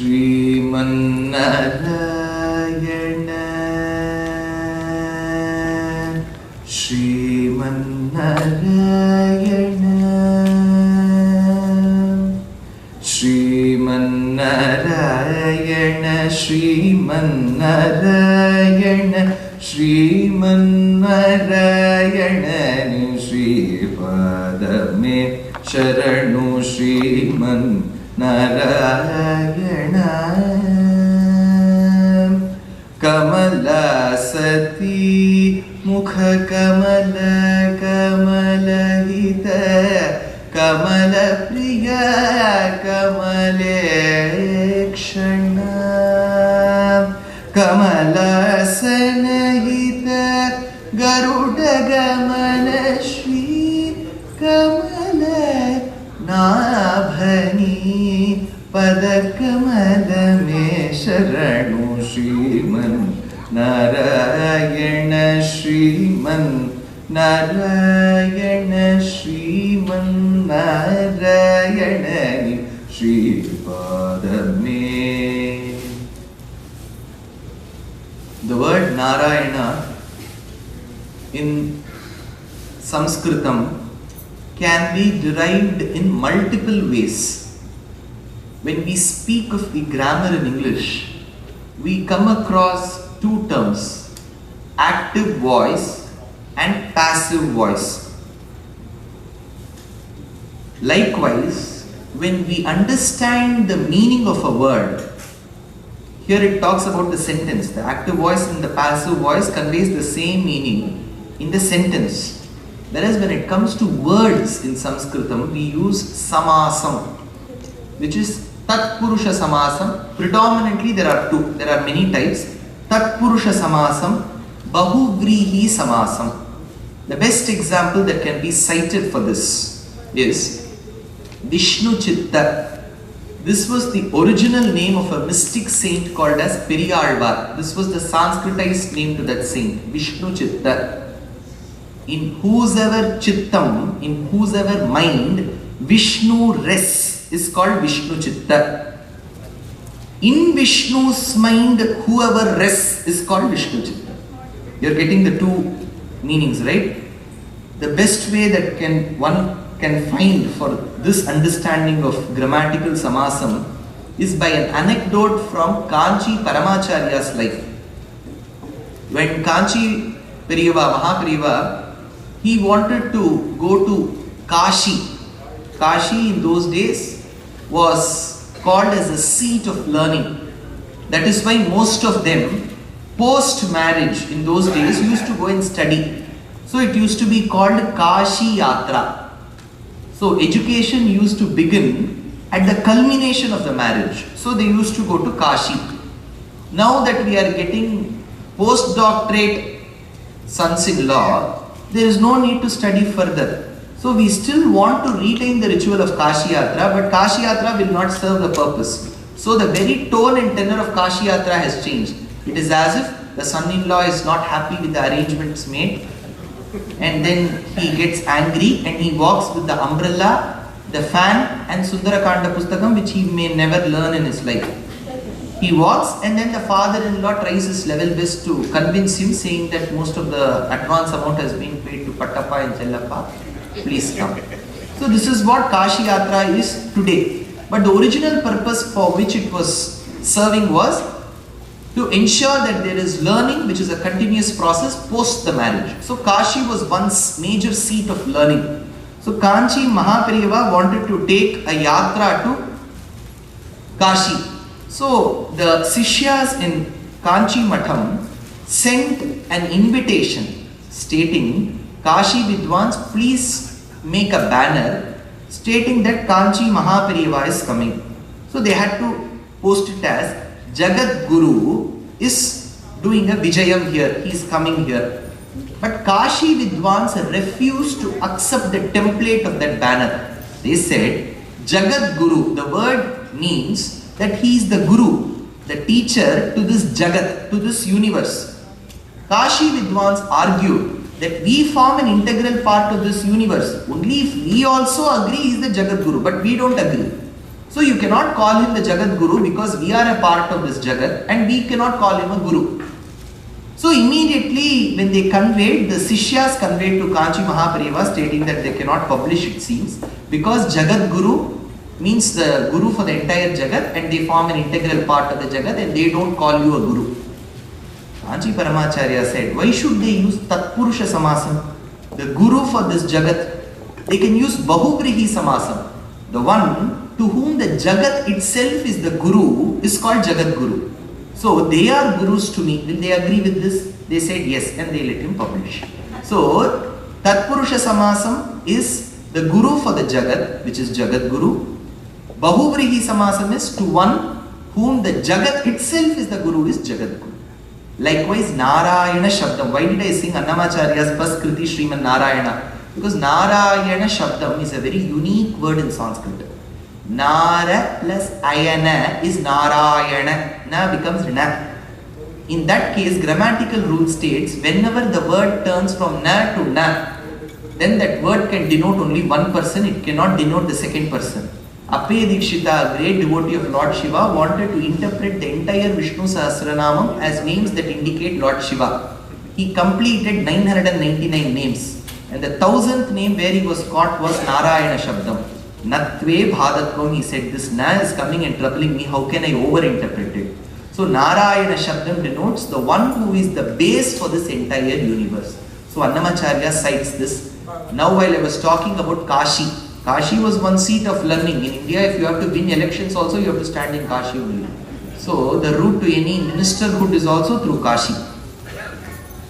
Srimanarayana, Srimanarayana, Srimanarayana, Srimanarayana, Srimanarayana, Sripadame Sharanu Srimanarayana. Kamala Sati Mukha Kamala Kamala Hita Kamala Priya Kamalekshana Kamala Sanahita Garuda Gamana Shri Kamala Nabhani Padakamala Me Sharanu Shriman Narayana Shriman Narayana Shriman Narayana Shripadame. The word Narayana in Sanskritam can be derived in multiple ways. When we speak of the grammar in English, we come across two terms, active voice and passive voice. Likewise, when we understand the meaning of a word, here it talks about the sentence. The active voice and the passive voice conveys the same meaning in the sentence. Whereas when it comes to words in Sanskritam, we use samasam, which is Tatpurusha Samasam. Predominantly there are two. There are many types. Tatpurusha Samasam, Bahuvrihi Samasam. The best example that can be cited for this is Vishnu Chitta. This was the original name of a mystic saint called as Periyalvar. This was the Sanskritized name to that saint, Vishnu Chitta. In whosever Chittam, in whosever mind, Vishnu rests is called Vishnu Chitta. In Vishnu's mind, whoever rests is called Vishnu Chitta. You are getting the two meanings, right? The best way that one can find for this understanding of grammatical samasam is by an anecdote from Kanchi Paramacharya's life. When Kanchi Mahaperiyava, he wanted to go to Kashi. Kashi in those days was called as a seat of learning. That is why most of them post-marriage in those days used to go and study. So it used to be called Kashi Yatra. So education used to begin at the culmination of the marriage. So they used to go to Kashi. Now that we are getting postdoctorate sons-in-law, there is no need to study further. So we still want to retain the ritual of Kashi Yatra, but Kashi Yatra will not serve the purpose. So the very tone and tenor of Kashi Yatra has changed. It is as if the son-in-law is not happy with the arrangements made, and then he gets angry and he walks with the umbrella, the fan and Sundarakanda Pustakam, which he may never learn in his life. He walks and then the father-in-law tries his level best to convince him, saying that most of the advance amount has been paid to Pattappa and Chellappa. Please come. So this is what Kashi Yatra is today. But the original purpose for which it was serving was to ensure that there is learning, which is a continuous process post the marriage. So Kashi was once major seat of learning. So Kanchi Mahaperiyava wanted to take a yatra to Kashi. So the Sishyas in Kanchi Matham sent an invitation stating, Kashi Vidwans, please make a banner stating that Kanchi Mahaperiyava is coming. So they had to post it as Jagat Guru is doing a Vijayam here, he is coming here. But Kashi Vidwans refused to accept the template of that banner. They said, Jagat Guru, the word means that he is the Guru, the teacher to this Jagat, to this universe. Kashi Vidwans argued that we form an integral part of this universe. Only if we also agree he is the Jagat Guru, but we don't agree. So you cannot call him the Jagat Guru because we are a part of this Jagat and we cannot call him a Guru. So immediately when they conveyed, the Sishyas conveyed to Kanchi Mahaprabhu stating that they cannot publish, it seems, because Jagat Guru means the Guru for the entire Jagat and they form an integral part of the Jagat and they don't call you a Guru. Kanchi Paramacharya said, why should they use Tatpurusha Samasam? The Guru for this Jagat, they can use Bahuvrihi Samasam. The one to whom the Jagat itself is the Guru is called Jagat Guru. So they are Gurus to me. Will they agree with this? They said yes and they let him publish. So Tatpurusha Samasam is the Guru for the Jagat, which is Jagat Guru. Bahuvrihi Samasam is to one whom the Jagat itself is the Guru is Jagat Guru. Likewise Narayana Shabdam. Why did I sing Annamacharya's first Kriti Sriman Narayana? Because Narayana Shabdam is a very unique word in Sanskrit. Nara plus Ayana is Narayana. Na becomes Na. In that case, grammatical rule states whenever the word turns from Na to Na, then that word can denote only one person, it cannot denote the second person. Appe Dikshita, a great devotee of Lord Shiva, wanted to interpret the entire Vishnu Sahasranamam as names that indicate Lord Shiva. He completed 999 names. And the 1000th name where he was caught was Narayana Shabdam. Natve Bhadatvam, he said, this Na is coming and troubling me, how can I overinterpret it? So Narayana Shabdam denotes the one who is the base for this entire universe. So Annamacharya cites this. Now while I was talking about Kashi, Kashi was one seat of learning. In India, if you have to win elections also, you have to stand in Kashi only. So the route to any ministerhood is also through Kashi.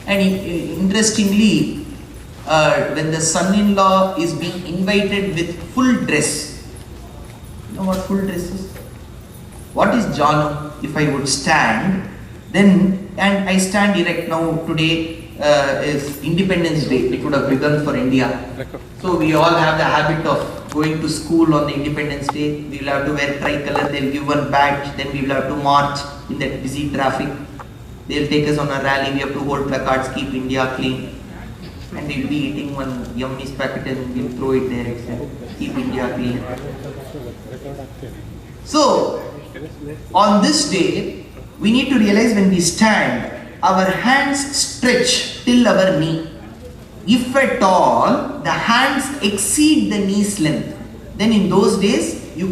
And interestingly, when the son-in-law is being invited with full dress, you know what full dress is? What is Janu? If I would stand, then, and I stand erect now, today is Independence Day, it would have begun for India. So we all have the habit of going to school on the Independence Day. We will have to wear tricolor, they will give one badge, then we will have to march in that busy traffic. They will take us on a rally, we have to hold placards, keep India clean. And we will be eating one yummy packet and we will throw it there, etc. Keep India clean. So, on this day, we need to realize when we stand, our hands stretch till our knee. If at all, the hands exceed the knee's length, then in those days, you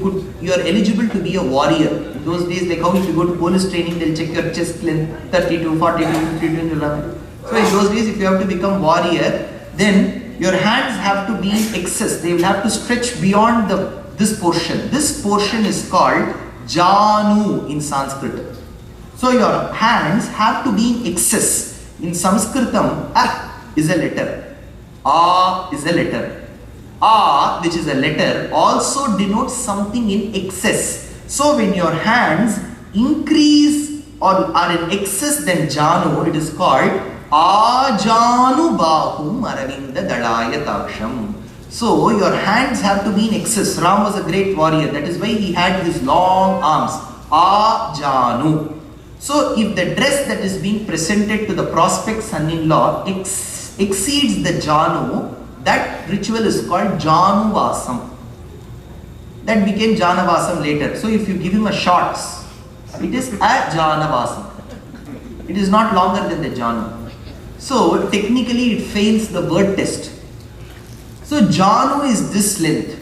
are eligible to be a warrior. In those days, like how if you go to police training, they'll check your chest length, 32, 42, 52, 11. So in those days, if you have to become warrior, then your hands have to be in excess. They will have to stretch beyond this portion. This portion is called Janu in Sanskrit. So your hands have to be in excess. In Sanskritam, A is a letter. A is a letter. A, which is a letter, also denotes something in excess. So when your hands increase or are in excess than Janu, it is called Ajanu Bahum Aravinda Dalaya Taksham. So your hands have to be in excess. Ram was a great warrior. That is why he had his long arms. Ajanu. So if the dress that is being presented to the prospect son-in-law exceeds the Janu, that ritual is called Januvasam. That became Janavasam later. So if you give him a shorts, it is a Janavasam. It is not longer than the Janu. So technically it fails the word test. So Janu is this length.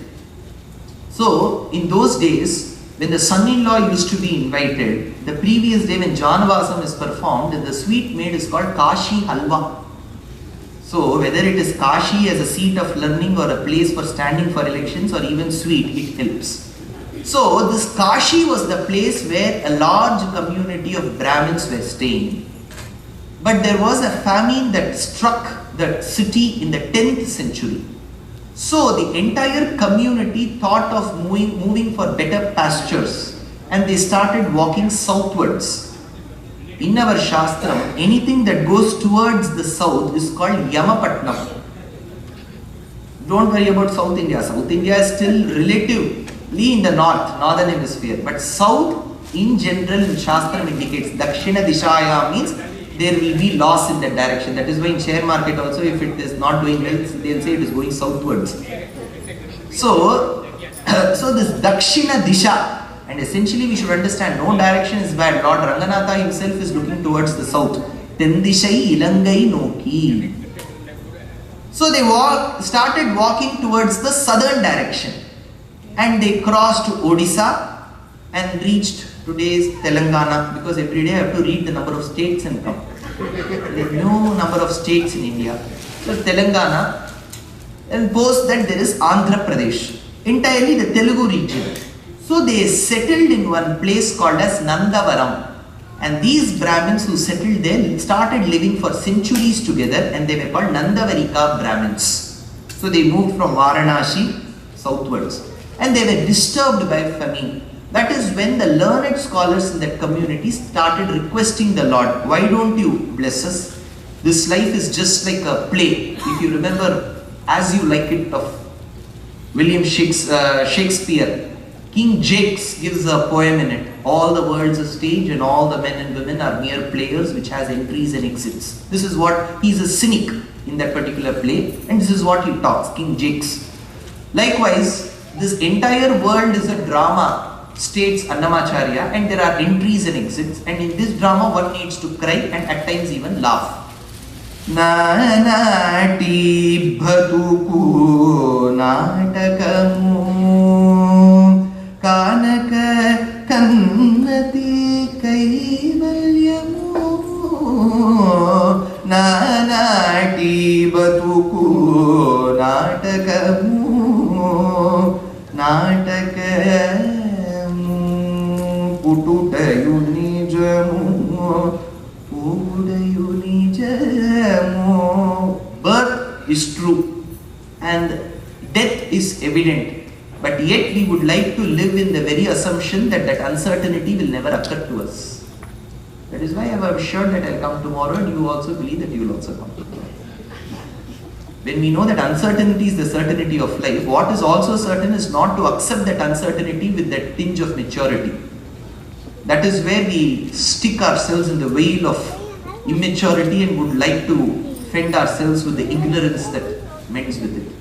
So in those days, when the son-in-law used to be invited, the previous day when Janavasam is performed, the sweet made is called Kashi Halwa. So whether it is Kashi as a seat of learning or a place for standing for elections or even sweet, it helps. So this Kashi was the place where a large community of Brahmins were staying. But there was a famine that struck the city in the 10th century. So the entire community thought of moving for better pastures and they started walking southwards. In our Shastram, anything that goes towards the south is called Yamapatnam. Don't worry about South India. South India is still relatively in the northern hemisphere. But south in general in Shastram indicates Dakshina Dishaya means there will be loss in that direction. That is why in share market also if it is not doing well, they will say it is going southwards. So So this Dakshina Disha, and essentially we should understand no direction is bad. Lord Ranganatha himself is looking towards the south. Tendishai Ilangai Noki. So they started walking towards the southern direction, and they crossed Odisha and reached today's Telangana, because every day I have to read the number of states and come. There is no number of states in India. So Telangana, and post that there is Andhra Pradesh, entirely the Telugu region. So they settled in one place called as Nandavaram. And these Brahmins who settled there started living for centuries together, and they were called Nandavarika Brahmins. So they moved from Varanasi southwards, and they were disturbed by famine. That is when the learned scholars in that community started requesting the Lord, why don't you bless us? This life is just like a play. If you remember As You Like It of William Shakespeare, King Jakes gives a poem in it. All the world's a stage and all the men and women are mere players which has entries and exits. This is what, he's a cynic in that particular play, and this is what he talks, King Jakes. Likewise, this entire world is a drama, states Annamacharya, and there are entries and exits, and in this drama one needs to cry and at times even laugh. Nanati bhatuku natakamu Kanaka kannati kaivalyamu Nanati batuku natakamu Natakamu Pututayu nijamu Pudayu nijamu. Birth is true and death is evident. But yet we would like to live in the very assumption that that uncertainty will never occur to us. That is why I am sure that I will come tomorrow, and you also believe that you will also come tomorrow. When we know that uncertainty is the certainty of life, what is also certain is not to accept that uncertainty with that tinge of maturity. That is where we stick ourselves in the veil of immaturity and would like to fend ourselves with the ignorance that mends with it.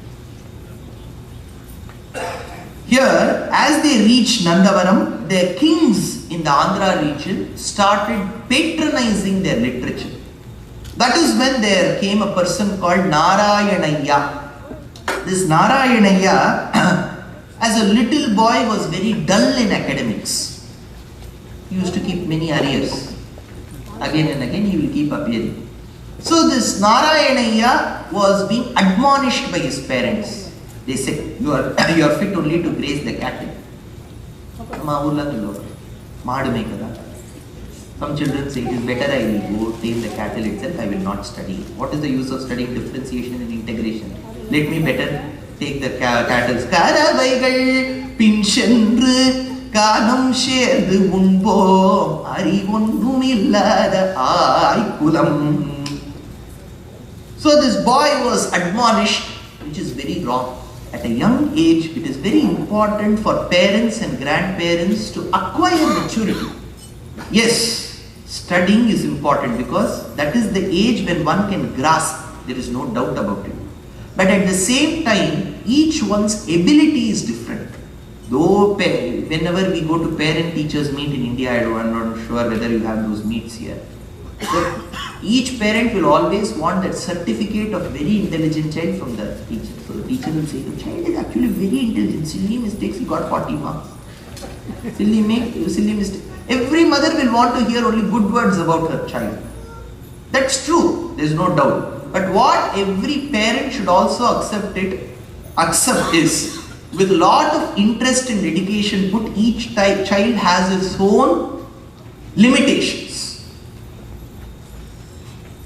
Here, as they reached Nandavaram, their kings in the Andhra region started patronizing their literature. That is when there came a person called Narayanaya. This Narayanaya, as a little boy, was very dull in academics. He used to keep many arrears. Again and again he will keep appearing. So this Narayanaya was being admonished by his parents. They said, you are fit only to graze the cattle. Some children say, it is better I will go tame the cattle itself, I will not study. What is the use of studying differentiation and integration? Let me better take the cattle. Karavaigal pinchendru kanam sherdu unbom arivondumillada aikulam. So this boy was admonished, which is very wrong. At a young age, it is very important for parents and grandparents to acquire maturity. Yes, studying is important because that is the age when one can grasp. There is no doubt about it. But at the same time, each one's ability is different. Though whenever we go to parent-teachers meet in India, I'm not sure whether you have those meets here. So each parent will always want that certificate of very intelligent child from the teacher. So the teacher will say, the child is actually very intelligent. Silly mistakes, he got 40 marks. Silly mistake. Every mother will want to hear only good words about her child. That's true, there is no doubt. But what every parent should also accept is, with a lot of interest and dedication, put each child has its own limitations.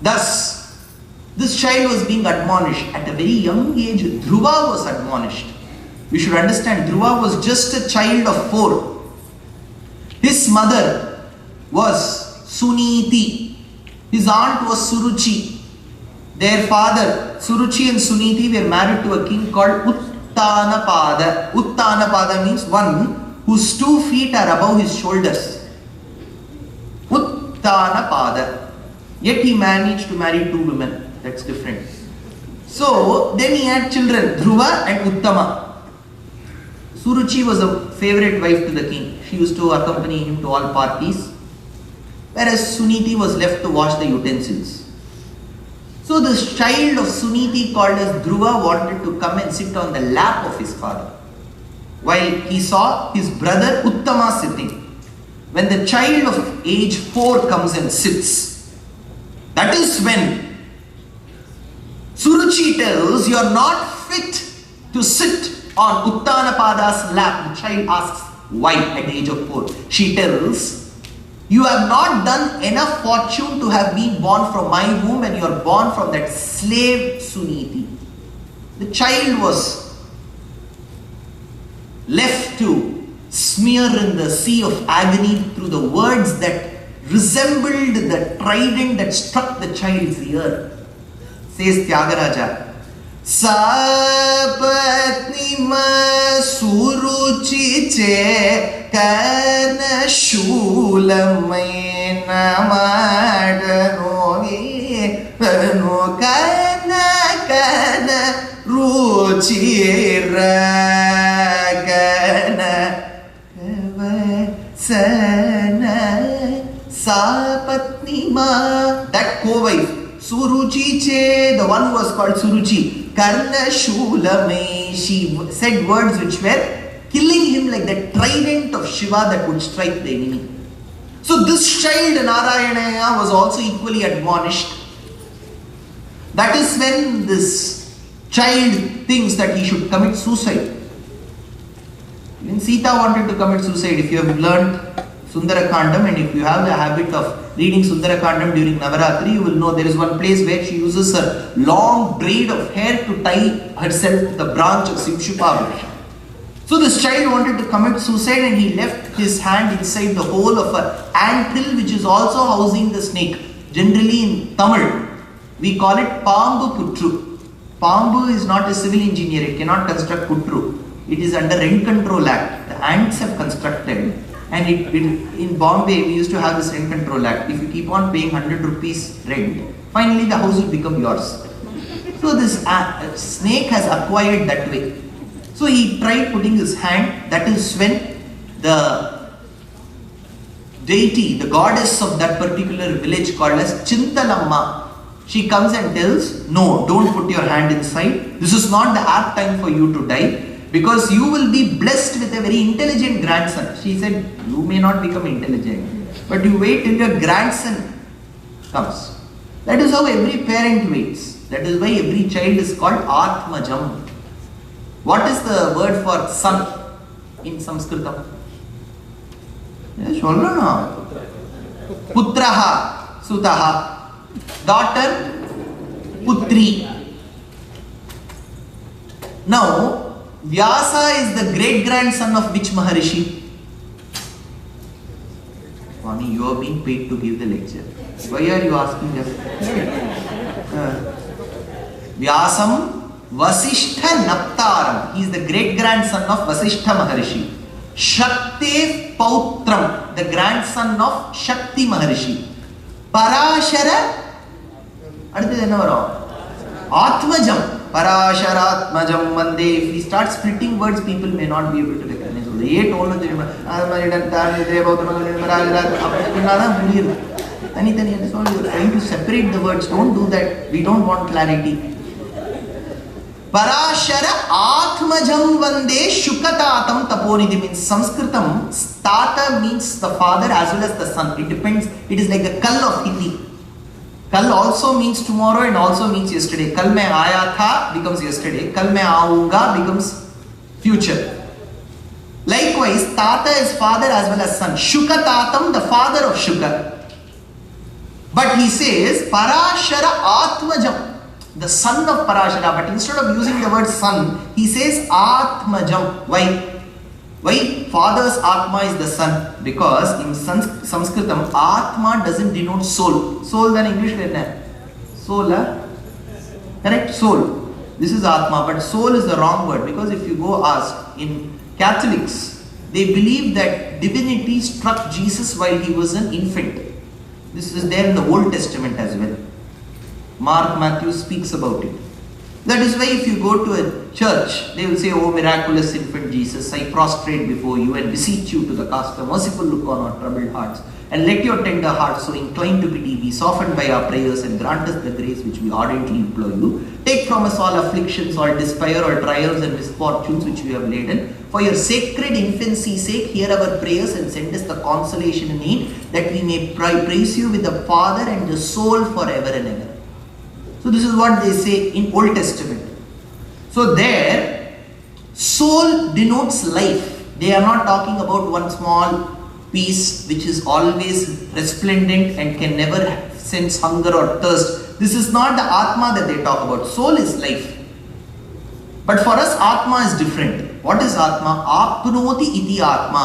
Thus, this child was being admonished. At a very young age, Dhruva was admonished. We should understand, Dhruva was just a child of 4. His mother was Suniti. His aunt was Suruchi. Their father, Suruchi and Suniti, were married to a king called Uttanapada. Uttanapada means one whose 2 feet are above his shoulders. Uttanapada. Yet he managed to marry 2 women. That's different. So then he had children, Dhruva and Uttama. Suruchi was a favorite wife to the king. She used to accompany him to all parties, whereas Suniti was left to wash the utensils. So this child of Suniti called as Dhruva wanted to come and sit on the lap of his father, while he saw his brother Uttama sitting. When the child of age 4 comes and sits, that is when Suruchi tells, "You are not fit to sit on Uttanapada's lap." The child asks why at the age of 4. She tells, "You have not done enough fortune to have been born from my womb, and you are born from that slave Suniti." The child was left to smear in the sea of agony through the words that resembled the trident that struck the child's ear. Says Tyagaraja, "Sapatni ma suruchi che karna shulamai namadanogi panu kana ruchi ragana sana sapatni ma." That co-wife, Suruchi che, the one who was called Suruchi, Karna Shulamai, she said words which were killing him like the trident of Shiva that would strike the enemy. So this child Narayana was also equally admonished. That is when this child thinks that he should commit suicide. When Sita wanted to commit suicide, if you have learned Sundarakandam and if you have the habit of reading Sundarakandam during Navaratri, you will know there is one place where she uses her long braid of hair to tie herself to the branch of Shivshupa. So this child wanted to commit suicide and he left his hand inside the hole of an anthill which is also housing the snake. Generally in Tamil, we call it Pambu Putru. Pambu is not a civil engineer, it cannot construct Putru. It is under Rent Control Act. The ants have constructed, and in Bombay we used to have this Rent Control Act. If you keep on paying 100 rupees rent, finally the house will become yours. So this snake has acquired that way. So he tried putting his hand. That is when the deity, the goddess of that particular village called as Chintalamma, she comes and tells, "No, don't put your hand inside. This is not the apt time for you to die, because you will be blessed with a very intelligent grandson." She said, "You may not become intelligent, but you wait till your grandson comes." That is how every parent waits. That is why every child is called Atmajam. What is the word for son in Sanskritam? Putraha, Sutaha. Daughter, Putri. Now, Vyasa is the great-grandson of which Maharishi? Swami, you are being paid to give the lecture. Why are you asking us? Vyasam Vasishtha Naptaram. He is the great-grandson of Vasishtha Maharishi. Shakte Pautram, the grandson of Shakti Maharishi. Parashara, Atmajam. Parasharatmajam Mande. If we start splitting words, people may not be able to recognize. We are trying to separate the words. Don't do that. We don't want clarity. Parashara Atmajam Vande Shukatatam Taponidhi means Sanskritam. Tata means the father as well as the son. It depends. It is like the Kal of Hindi. Kal also means tomorrow and also means yesterday. Kal mein aaya tha becomes yesterday. Kal mein aaunga becomes future. Likewise, Tata is father as well as son. Shuka Tatam, the father of Shuka. But he says Parashara Atmajam, the son of Parashara. But instead of using the word son, he says Atmajam. Why? Why father's Atma is the son? Because in Sanskritam, Atma doesn't denote soul. Soul then English soul, correct? Soul. This is Atma, but soul is the wrong word, because if you go ask in Catholics, they believe that divinity struck Jesus while he was an infant. This is there in the Old Testament as well. Mark, Matthew speaks about it. That is why if you go to a church, they will say, "Oh miraculous infant Jesus, I prostrate before you and beseech you to the cast a merciful look on our troubled hearts. And let your tender heart, so inclined to pity, be softened by our prayers and grant us the grace which we ardently implore you. Take from us all afflictions, all despair, all trials and misfortunes which we have laden. For your sacred infancy's sake, hear our prayers and send us the consolation in need, that we may praise you with the Father and the soul forever and ever." So this is what they say in Old Testament. So there, soul denotes life. They are not talking about one small piece which is always resplendent and can never sense hunger or thirst. This is not the Atma that they talk about. Soul is life. But for us, Atma is different. What is Atma? Apnoti iti Atma.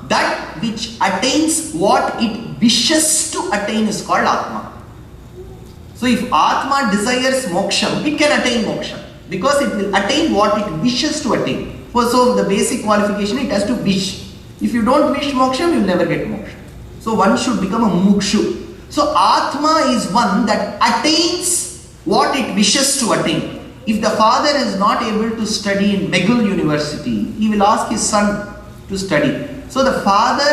That which attains what it wishes to attain is called Atma. So if Atma desires moksham, it can attain moksham, because it will attain what it wishes to attain. So the basic qualification, it has to wish. If you don't wish moksham, you will never get moksha. So one should become a mukshu. So Atma is one that attains what it wishes to attain. If the father is not able to study in McGill University, he will ask his son to study. So the father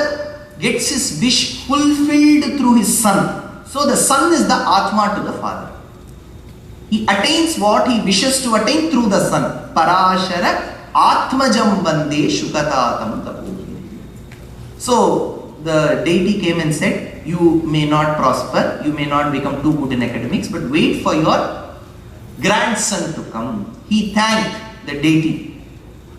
gets his wish fulfilled through his son. So the son is the Atma to the father. He attains what he wishes to attain through the son. Parashara Atmajam Bande Shukatatam Tapu. So the deity came and said, "You may not prosper, you may not become too good in academics, but wait for your grandson to come." He thanked the deity.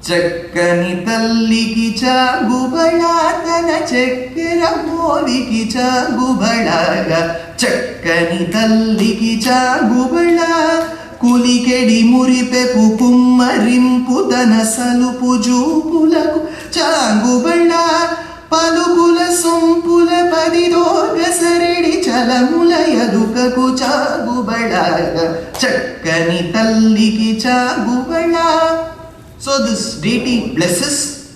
Chakkani talli kicha gubalatana chakkara movi kicha gubalaga. Chakkani talli kicha gubala kulikedi muripe pukummarim pudana salupu jupulaku changubala. Palukula sumpula padidoga saredi chalamula yaduka kucha gubala chakkani talli kicha gubala. So this deity blesses,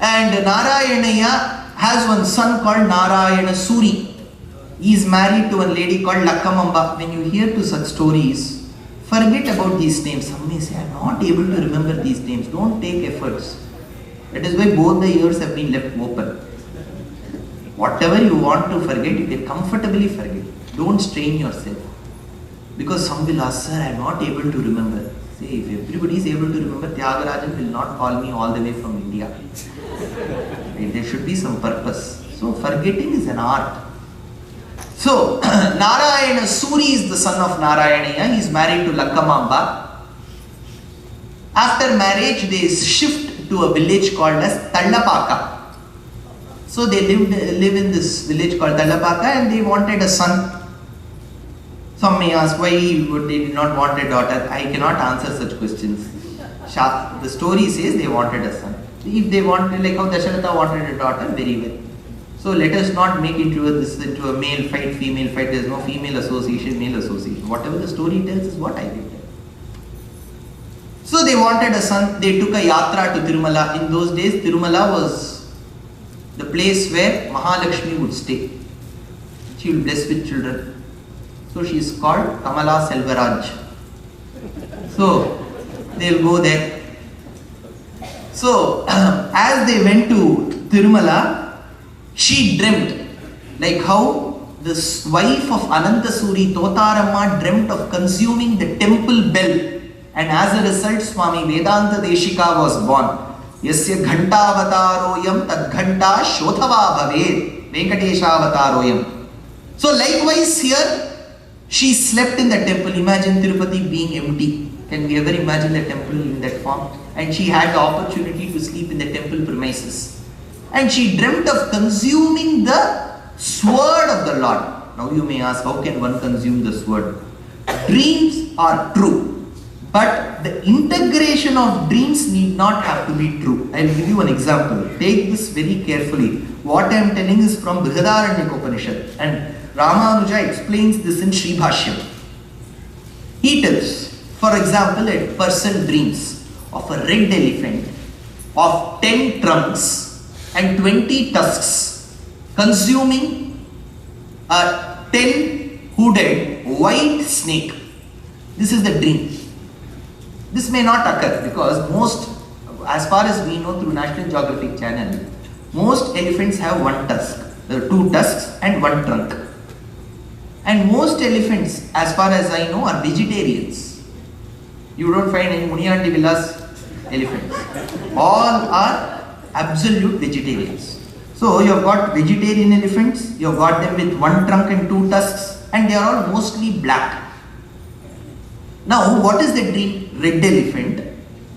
and Narayanaya has one son called Narayana Suri. He is married to a lady called Lakkamamba. When you hear to such stories, forget about these names. Some may say, "I am not able to remember these names." Don't take efforts. That is why both the ears have been left open. Whatever you want to forget, you can comfortably forget. Don't strain yourself. Because some will ask, "Sir, I am not able to remember." Say, if everybody is able to remember, Tyagarajan will not call me all the way from India. There should be some purpose. So forgetting is an art. So Narayana Suri is the son of Narayanaya. He is married to Lakkamamba. After marriage, they shift to a village called as Tallapaka. So they live in this village called Tallapaka, and they wanted a son. Some may ask why they did not want a daughter. I cannot answer such questions. The story says they wanted a son. If they wanted, like how Dasharatha wanted a daughter, very well. So let us not make into a male fight, female fight. There is no female association, male association. Whatever the story tells is what I will tell. So they wanted a son. They took a yatra to Tirumala. In those days, Tirumala was the place where Mahalakshmi would stay. She will bless with children. So she is called Kamala Selvaraj. So they will go there. So as they went to Tirumala, she dreamt, like how this wife of Anantasuri, Totaramma, dreamt of consuming the temple bell. And as a result, Swami Vedanta Deshika was born. Yasya ghanta avataroyam tad ghanta shodhava bhaved Venkatesha avataroyam. So likewise here, she slept in the temple. Imagine Tirupati being empty. Can we ever imagine the temple in that form? And she had the opportunity to sleep in the temple premises. And she dreamt of consuming the sword of the Lord. Now you may ask, how can one consume the sword? Dreams are true. But the integration of dreams need not have to be true. I will give you an example. Take this very carefully. What I am telling is from Brihadaranyaka Upanishad. And Ramanuja explains this in Sri Bhashyam. He tells, for example, a person dreams of a red elephant of 10 trunks and 20 tusks consuming a 10 hooded white snake. This is the dream. This may not occur because most, as far as we know through National Geographic Channel, most elephants have one tusk, two tusks and one trunk. And most elephants, as far as I know, are vegetarians. You don't find any Muniyandi Villas elephants. All are absolute vegetarians. So you have got vegetarian elephants, you have got them with one trunk and two tusks, and they are all mostly black. Now, what is the dream? Red elephant,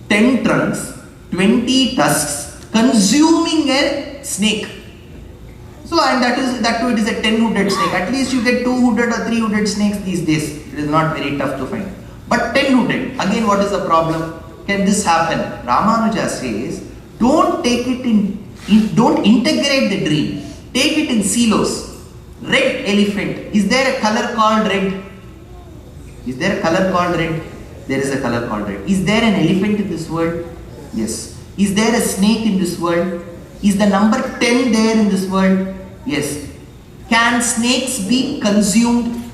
10 trunks, 20 tusks, consuming a snake. So, and that too, it is a 10-hooded snake. At least you get 2-hooded or 3-hooded snakes these days. It is not very tough to find. But 10-hooded, again, what is the problem? Can this happen? Ramanuja says, don't take it don't integrate the dream. Take it in silos. Red elephant. Is there a color called red? Is there a color called red? There is a color called red. Is there an elephant in this world? Yes. Is there a snake in this world? Is the number 10 there in this world? Yes. Can snakes be consumed?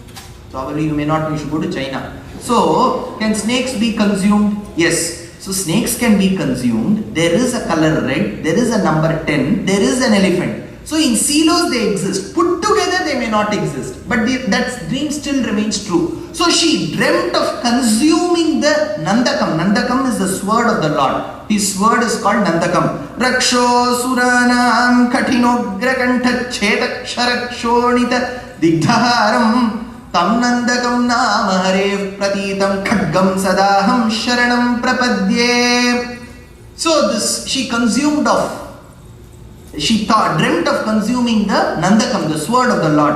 Probably you may not, you should go to China. So, can snakes be consumed? Yes. So, snakes can be consumed. There is a color red. There is a number 10. There is an elephant. So, in silos they exist. Put together they may not exist. But that dream still remains true. So, she dreamt of consuming the Nandakam. Nandakam is the sword of the Lord. His sword is called Nandakam. Raksho Suranam Katinogra Kantha Kshetragna Digdharam Tam Nandakam Nama Hare Pratitam Khadgam Sadaham Sharanam Prapadye. So this she consumed of, she dreamt of consuming the Nandakam, the sword of the Lord.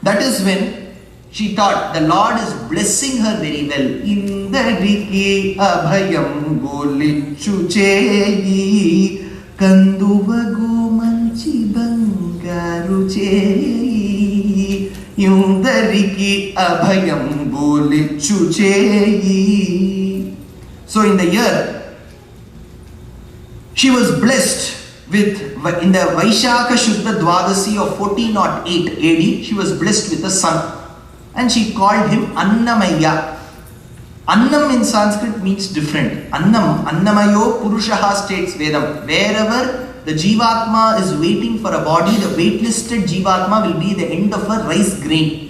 That is when she thought the Lord is blessing her very well. Indariki abhayam golichu cheyi kanduvagu manchi bangaru cheyi Indariki abhayam golichu cheyi. So in the year, she was blessed with, in the Vaishaka Shuddha Dwadasi of 1408 AD, she was blessed with a son. And she called him Annamacharya. Annam in Sanskrit means different. Annamayo Purushaha states Vedam. Wherever the Jivatma is waiting for a body, the waitlisted Jivatma will be the end of a rice grain.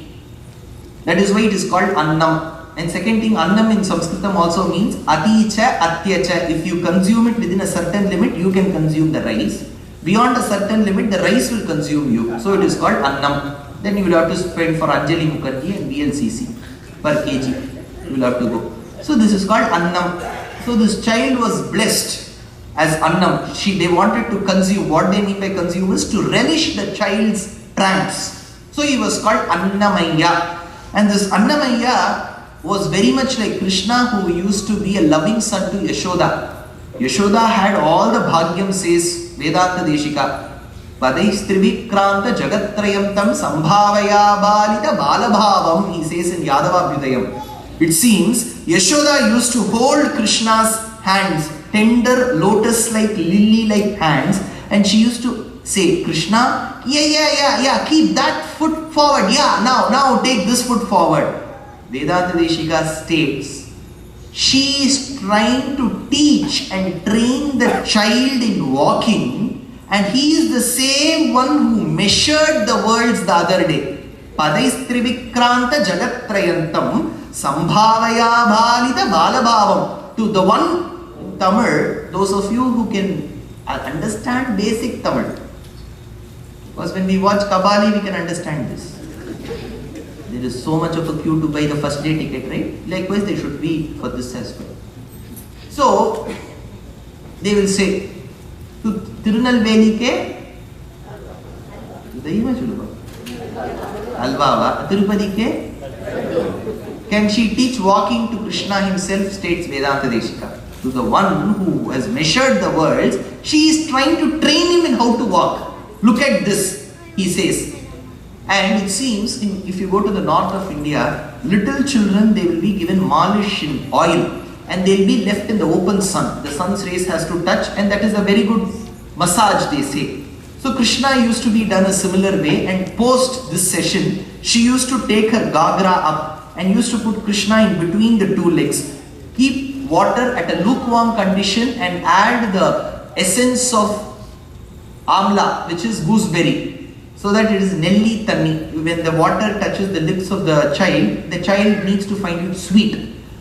That is why it is called Annam. And second thing, Annam in Sanskritam also means Aticha Atyacha. If you consume it within a certain limit, you can consume the rice. Beyond a certain limit, the rice will consume you. So it is called Annam. Then you will have to spend for Anjali Mukherjee and VLCC per kg. You will have to go. So this is called Annam. So this child was blessed as Annam. They wanted to consume. What they mean by consume is to relish the child's trance. So he was called Annamacharya. And this Annamacharya was very much like Krishna, who used to be a loving son to Yashoda. Yashoda had all the Bhagyam, says Vedanta Deshika. Padaistrivikranta Jagatrayam Tam Sambhavaya Balita Balabhavam, he says in Yadavabhyudayam. It seems Yashoda used to hold Krishna's hands, tender lotus-like, lily-like hands, and she used to say, Krishna, yeah, keep that foot forward, now take this foot forward. Vedanta Deshika states, she is trying to teach and train the child in walking, and he is the same one who measured the worlds the other day. Padaistrivikranta Jagatrayantam Sambhavaya Bhalita Balabhavam. To the one in Tamil, those of you who can understand basic Tamil, because when we watch Kabali, we can understand this. There is so much of a queue to buy the first day ticket, right? Likewise, there should be for this as well. So, they will say, to Tirunelveli ke Alvava, Tirupati ke. Can she teach walking to Krishna himself, states Vedanta Deshika. To the one who has measured the worlds, she is trying to train him in how to walk. Look at this, he says. And it seems, if you go to the north of India, little children, they will be given malish in oil. And they will be left in the open sun. The sun's rays has to touch, and that is a very good massage, they say. So Krishna used to be done a similar way, and post this session, she used to take her gagra up and used to put Krishna in between the two legs. Keep water at a lukewarm condition and add the essence of amla, which is gooseberry, so that it is nelli tanni. When the water touches the lips of the child needs to find it sweet.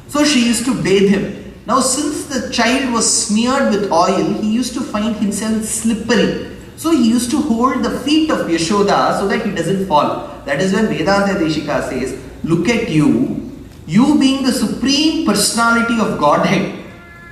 So she used to bathe him. Now since the child was smeared with oil, he used to find himself slippery. So he used to hold the feet of Yashoda so that he doesn't fall. That is when Vedanta Deshika says, look at you being the supreme personality of Godhead.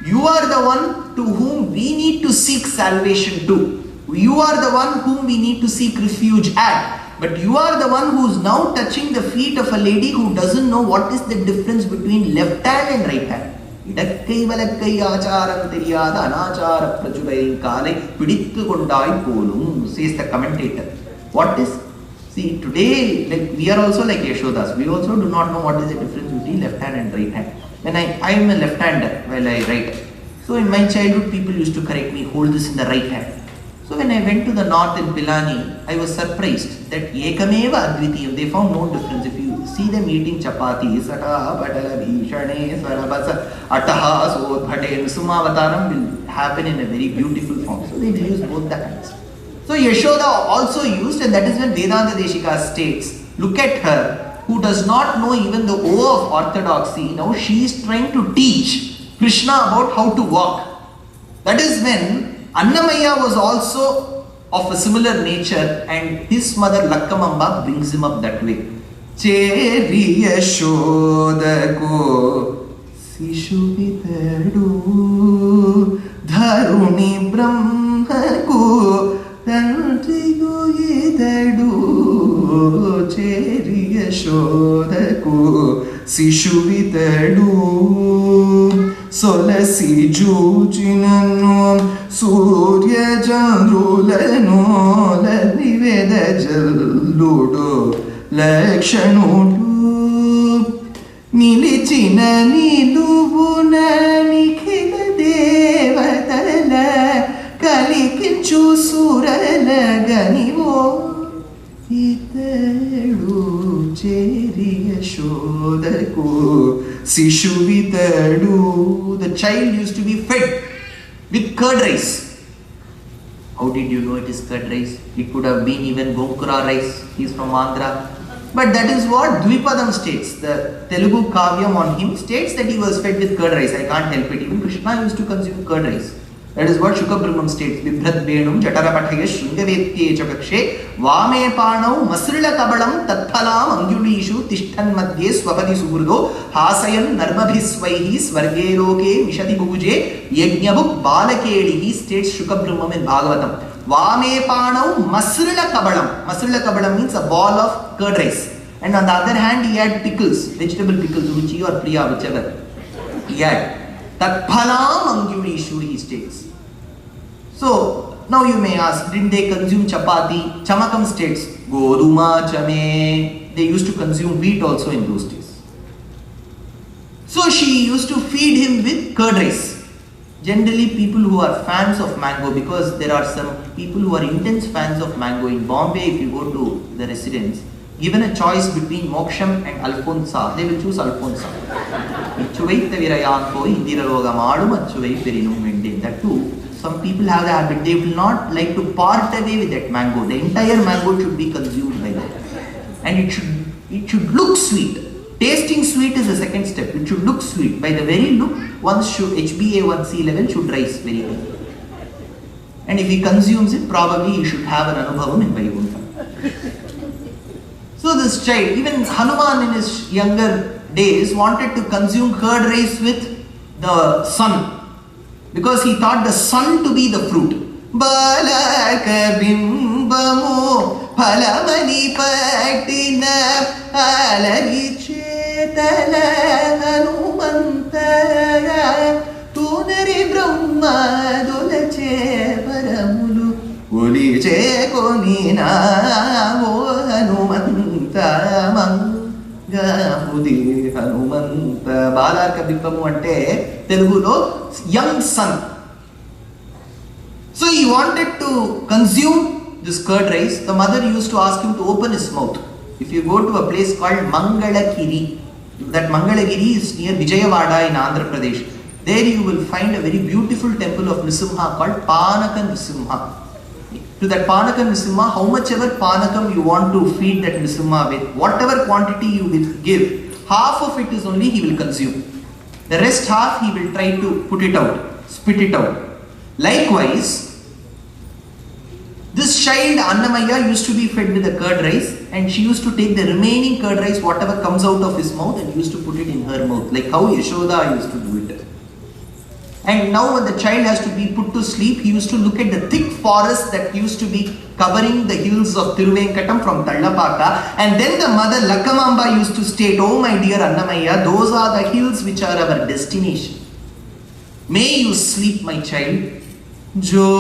You are the one to whom we need to seek salvation to. You are the one whom we need to seek refuge at. But you are the one who is now touching the feet of a lady who doesn't know what is the difference between left hand and right hand. Idakkai valakkai acharam theriyada anachara prachubai kale pidittu kondai polum, says the commentator. What is? See, today, like we are also like Yashodas. We also do not know what is the difference between left hand and right hand. When I am a left-hander while I write. So in my childhood, people used to correct me, hold this in the right hand. So when I went to the north in Pilani, I was surprised that Ekameva Advitiyam, they found no difference. If you see them eating chapatis, Ataha, Patala, Bhishane, Sarabasa, Ataha, Sodbhate, Sumavataram will happen in a very beautiful form. So they will use both the hands. So Yashoda also used, and that is when Vedanta Deshika states, look at her, who does not know even the O of orthodoxy. Now she is trying to teach Krishna about how to walk. That is when Annamacharya was also of a similar nature, and his mother Lakkamamba brings him up that way. Cheri Yashoda ko Sishu vitadu Dharuni Brahma ko Tantri ko yitadu Cheri Yashoda ko Sishu vitadu Solasi jujinanu Surya Chandrulanu Ladniveda Jalludu Lakshanudu Nilichina Niluvuna Nikhila Devatala Kalikinchu Surala Ganivo Italu Cheri Yashodaku Sishu vitadu. The child used to be fed with curd rice. How did you know it is curd rice? It could have been even Gomkura rice. He is from Andhra. But that is what Dvipadam states. The Telugu Kavyam on him states that he was fed with curd rice. I can't help it. Even Krishna used to consume curd rice. That is what Shukabrimam states. Vibhrat Benum Jatarapataya Shringavetye Chakakshe Vame Panau Masrila Kabalam Tatpalam Angulishu Tishtan Madhye Swapati Suburdo Hasayan Narmabhisvaihi Svargeroke Mishadi Bhuje Yajnabuk Balakedi. He states Shukabrimam in Bhagavatam. Vame Panau Masrila Kabalam. Masrila Kabalam means a ball of curd rice. And on the other hand, he had pickles, vegetable pickles, Ruchi or Priya, whichever. He had. Tatphalam Angulishu, he states. So, now you may ask, didn't they consume chapati? Chamakam states, Goduma Chame. They used to consume wheat also in those days. So, she used to feed him with curd rice. Generally, people who are fans of mango, because there are some people who are intense fans of mango. In Bombay, if you go to the residence, given a choice between Moksham and Alfonsa, they will choose Alfonsa. That too, some people have the habit, they will not like to part away with that mango. The entire mango should be consumed by them. And it should look sweet. Tasting sweet is the second step. It should look sweet. By the very look, one's HbA1c level should rise very high. And if he consumes it, probably he should have an anubhavam in Vaikuntha. So this child, even Hanuman in his younger days wanted to consume curd rice with the sun, because he thought the sun to be the fruit. Balaka bimbamu phalamani patina alagi chetala hanumantaya tunari brahma dolache paramulu uliche konina o hanumanta mangahudi hanumanta. Balaka bimbamu ante Telugulo young son. So he wanted to consume this curd rice. The mother used to ask him to open his mouth. If you go to a place called Mangalagiri, that Mangalagiri is near Vijayawada in Andhra Pradesh. there you will find a very beautiful temple of Nrisimha called Panaka Nrisimha. To that Panaka Nrisimha, how much ever Panakam you want to feed that Nrisimha with, whatever quantity you will give, half of it is only he will consume. The rest half he will try to put it out, spit it out. Likewise, this child Annamaya used to be fed with the curd rice, and she used to take the remaining curd rice, whatever comes out of his mouth, and used to put it in her mouth, like how Yashoda used to do it. And now when the child has to be put to sleep, he used to look at the thick forest that used to be covering the hills of Tiruvenkatam from Tallapaka, and then the mother Lakamamba used to state, "Oh my dear Annamaya, those are the hills which are our destination. May you sleep, my child. Jo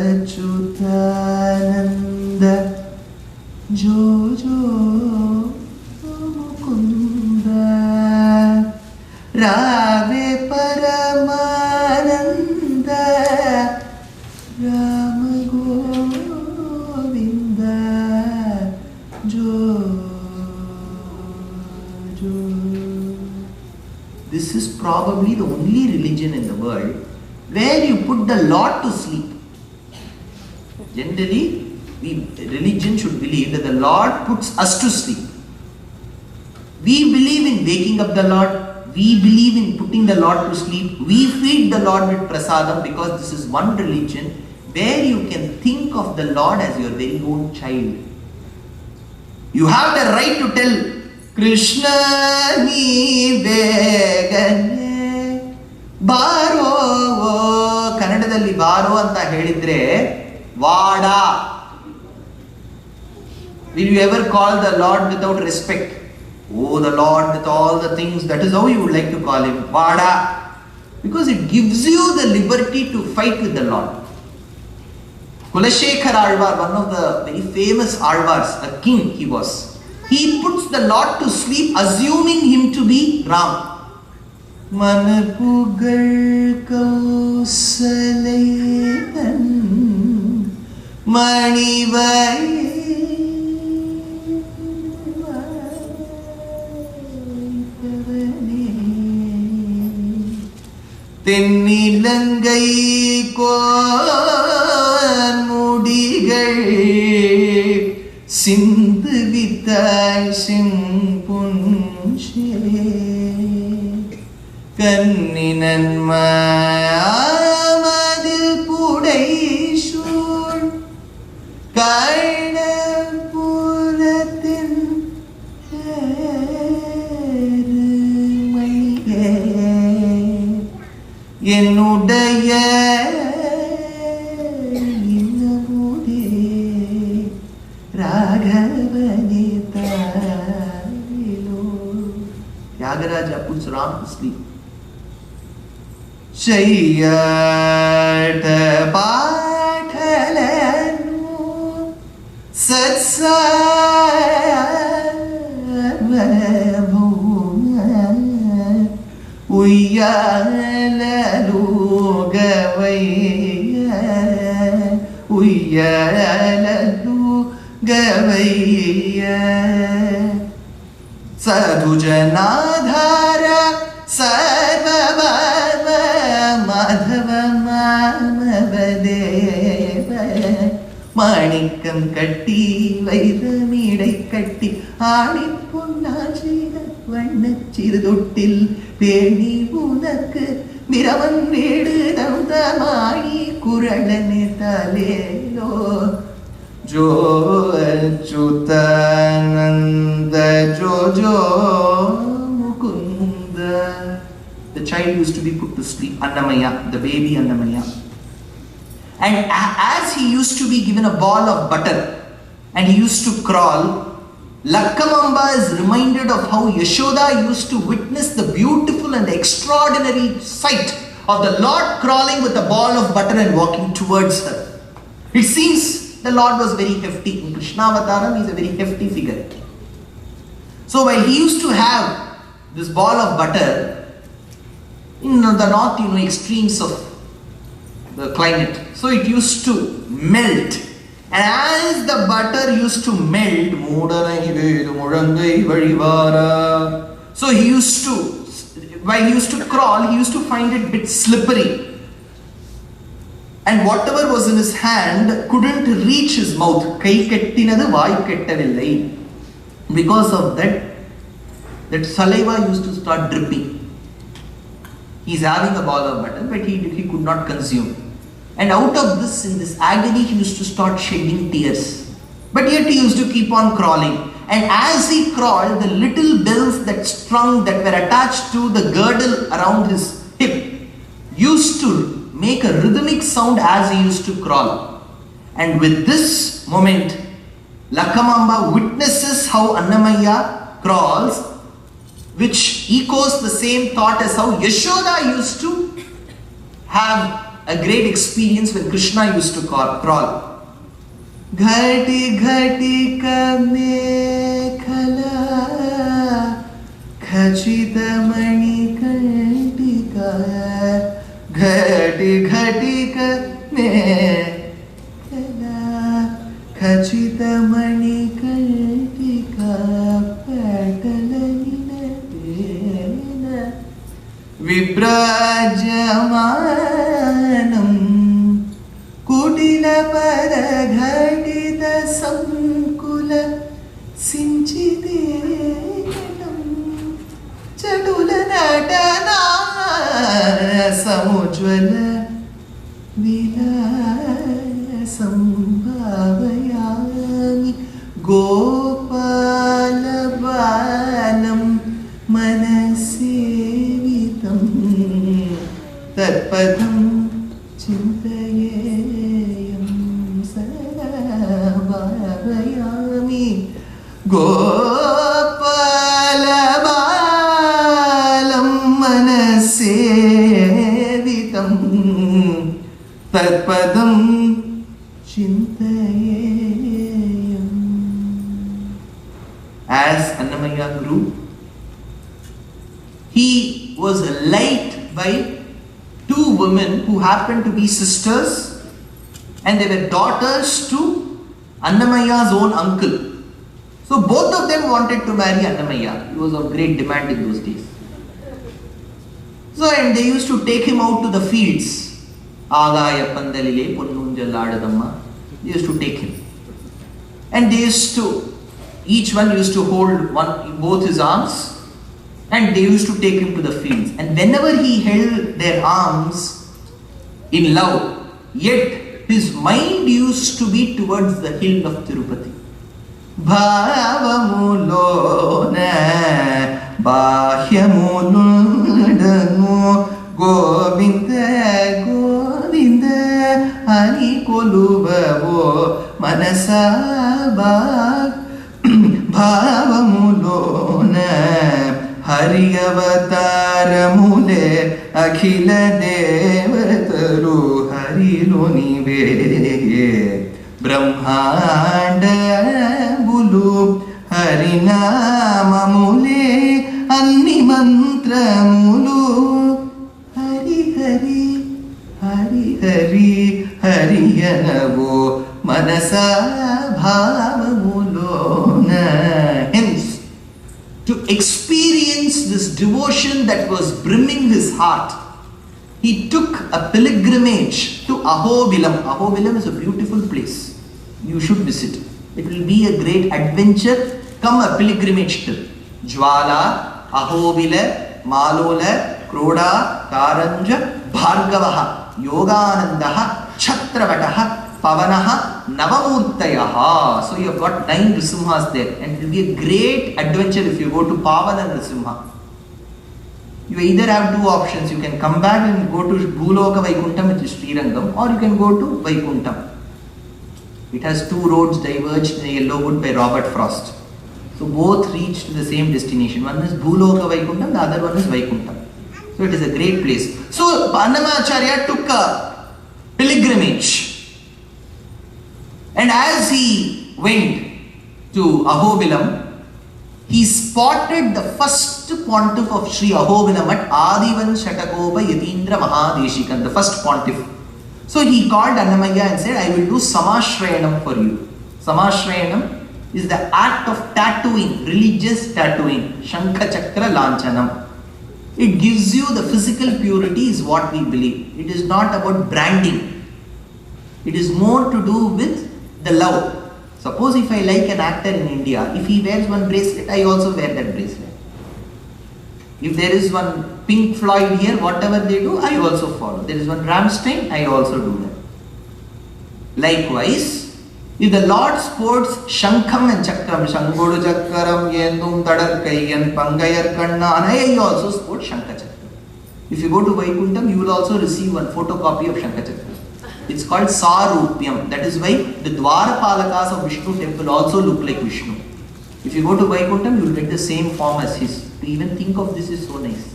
Achyutananda, Jo Mukunda, Rave Paramananda, Rama Govinda, Jo. This is probably the only religion in the world where you put the Lord to sleep. Generally, religion should believe that the Lord puts us to sleep. We believe in waking up the Lord. We believe in putting the Lord to sleep. We feed the Lord with prasadam, because this is one religion where you can think of the Lord as your very own child. You have the right to tell Krishna ni begane baro. ಕನ್ನಡದಲ್ಲಿ ಬಾರೋ ಅಂತ ಹೇಳಿದ್ರೆ ವಾಡ. Will you ever call the Lord without respect? Oh, the Lord with all the things, that is how you would like to call him, Vada. Because it gives you the liberty to fight with the Lord. Kulashekar Alvar, one of the very famous Alvars, a king he was. He puts the Lord to sleep, assuming him to be Ram. Manapugal Kausalayan Manivai தென்னிலங்கை கோன்முடிகள் சிந்து வித்தாய் செம்புன்ஷே கன்னினன் மாமதில் புடை சூழ் கண்ணபுரத்தின் என்னுடைய இன்னமுதே ராகவனே தாயிலோ. Tyagaraja puts Ram to sleep. Shayata paathalanu satsavabhuma ఉయ్యాలలు గవయ్య ఉయ్యాలలు గవయ్య సధుజనాధార సర్వభవ మాధవ మామవదేవ மாணிக்கம் கட்டி வைரமீடை கட்டி ஆணி பொன்னாச்சிர வண்ணச் சிறுதொட்டில் பேணி உனக்கு மிரவன் வீடு தந்த மாணி குரளனே தாலேலோ. Joe Achyutananda Joe Joe Mukunda. The child used to be put to sleep, Annamaya, the baby Annamaya. And as he used to be given a ball of butter and he used to crawl, Lakkamamba is reminded of how Yashoda used to witness the beautiful and extraordinary sight of the Lord crawling with a ball of butter and walking towards her. It seems the Lord was very hefty. In Krishnavataram, he is a very hefty figure. So while he used to have this ball of butter, in the north, extremes of the climate, so it used to melt. And as the butter used to melt, so he used to, while he used to crawl, he used to find it a bit slippery. And whatever was in his hand couldn't reach his mouth. Because of that saliva used to start dripping. He's having a ball of mutton, but he could not consume. And out of this, in this agony, he used to start shedding tears. But yet he used to keep on crawling. And as he crawled, the little bells that were attached to the girdle around his hip used to make a rhythmic sound as he used to crawl. And with this moment, Lakamamba witnesses how Annamaya crawls, which echoes the same thought as how Yashoda used to have a great experience when Krishna used to crawl. Ghati ghati ka mekhala khachita mani kantika. Ghati ghati ka mekhala khachita mani kantika patalanina tena vibrajamanam kudila paraghatita sankula sinchitetam chadula natana samujvala vilasam bhavayami gopala balam manasevitam tatpadam chintayeyam sarabhavayami gopala balam manasevitam tatpadam chintayeyam. As Annamaya grew, he was liked by two women who happened to be sisters, and they were daughters to Annamaya's own uncle. So both of them wanted to marry Annamaya. He was of great demand in those days. So, and they used to take him out to the fields. Agaya Pandalile Punnunjaladadamma. They used to take him. And they used to, each one used to hold both his arms, and they used to take him to the fields. And whenever he held their arms in love, yet his mind used to be towards the hill of Tirupati. Bhavamulona Bahyamulundanu Govinda Govinda Hari Kolubavo Manasa Bhavamulona Hari Avataramule Akhila Devataru Hari Lonive Brahmanda Bulu Harinamamule Anni Mantramulu Hari Hari Hari Hari Hariyanavo Manasa Bhavamulona. Hence, to experience this devotion that was brimming his heart, he took a pilgrimage to Ahobilam. Ahobilam is a beautiful place. You should visit. It will be a great adventure, come a pilgrimage trip. Jwala, Ahobila, Malola, Kroda, Karanja, Bhargavaha, Yoganandaha, Kshetragna, Pavanaha, Navamurtayaha. So you have got 9 Nrisimhas there, and it will be a great adventure if you go to Pavana Nrisimha. You either have two options. You can come back and go to Bhuloka Vaikuntham, which is Srirangam, or you can go to Vaikuntham. It has 2 roads diverged in a yellow wood by Robert Frost. So both reach to the same destination. One is Bhuloka Vaikuntham, the other one is Vaikuntham. So it is a great place. So Annamacharya took a pilgrimage. And as he went to Ahobilam, he spotted the first pontiff of Sri Ahobilam at Adivan Shatakopa Yatindra Mahadeshikan, the first pontiff. So he called Annamaya and said, I will do Samashrayanam for you. Samashrayanam is the act of tattooing, religious tattooing. Shankha Chakra Lanchanam. It gives you the physical purity is what we believe. It is not about branding. It is more to do with the love. Suppose if I like an actor in India, if he wears one bracelet, I also wear that bracelet. If there is one Pink Floyd here, whatever they do, I also follow. There is one Rammstein, I also do that. Likewise, if the Lord sports Shankam and Chakram, Shangodu Chakaram, Yendum Tadar Kaiyan, Pangayar Kanna, I also sport Shankha Chakram. If you go to Vaikuntham, you will also receive one photocopy of Shankha Chakram. It's called Sarupyam. That is why the Dwarapalakas of Vishnu temple also look like Vishnu. If you go to Vaikuntham, you will get the same form as his. To even think of this is so nice,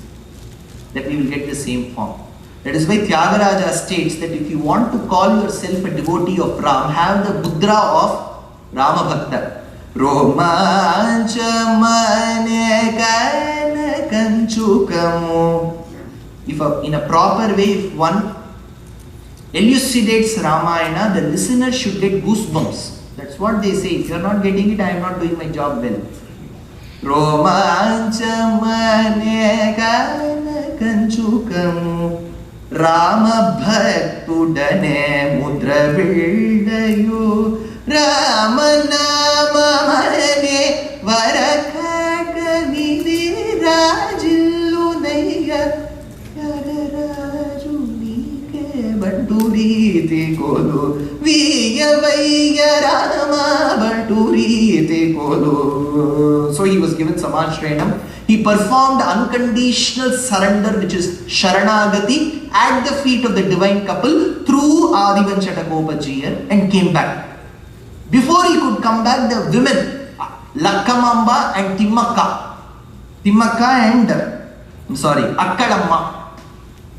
that we will get the same form. That is why Tyagaraja states that if you want to call yourself a devotee of Ram, have the mudra of Rama Bhakta. If in a proper way, if one elucidates Ramayana, the listener should get goosebumps. That's what they say. If you are not getting it, I am not doing my job well. Romanchamane kana kanchukamu Rama bhaktudane mudra bildayu Rama nama mane varakaka nidhi rajillu nayya yagaraju nike banduriti kodu viya vaya Rama banduriti kodu. So he was given Samashrenam. He performed unconditional surrender, which is Sharanagati, at the feet of the divine couple through Adivanchatakopajiyan and came back. Before he could come back, the women, Lakkamamba and Akkalamma,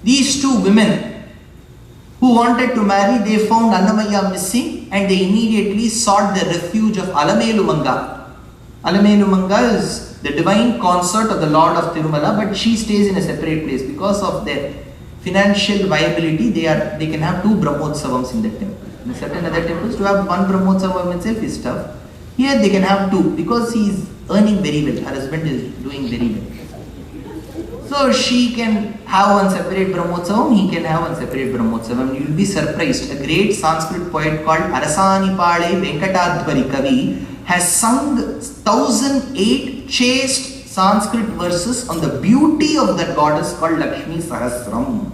these two women who wanted to marry, they found Annamacharya missing and they immediately sought the refuge of Alamelumanga. Alamelumanga is the divine consort of the Lord of Tirumala, but she stays in a separate place. Because of their financial viability, they can have 2 Brahmotsavams in the temple. In certain other temples, to have 1 Brahmotsavam itself is tough. Here they can have 2 because he is earning very well. Her husband is doing very well. So she can have 1 separate Brahmotsavam, he can have 1 separate Brahmotsavam. You will be surprised. A great Sanskrit poet called Arasanipale Venkatadhvari Kavi has sung 1008 chaste Sanskrit verses on the beauty of that goddess called Lakshmi Sahasram.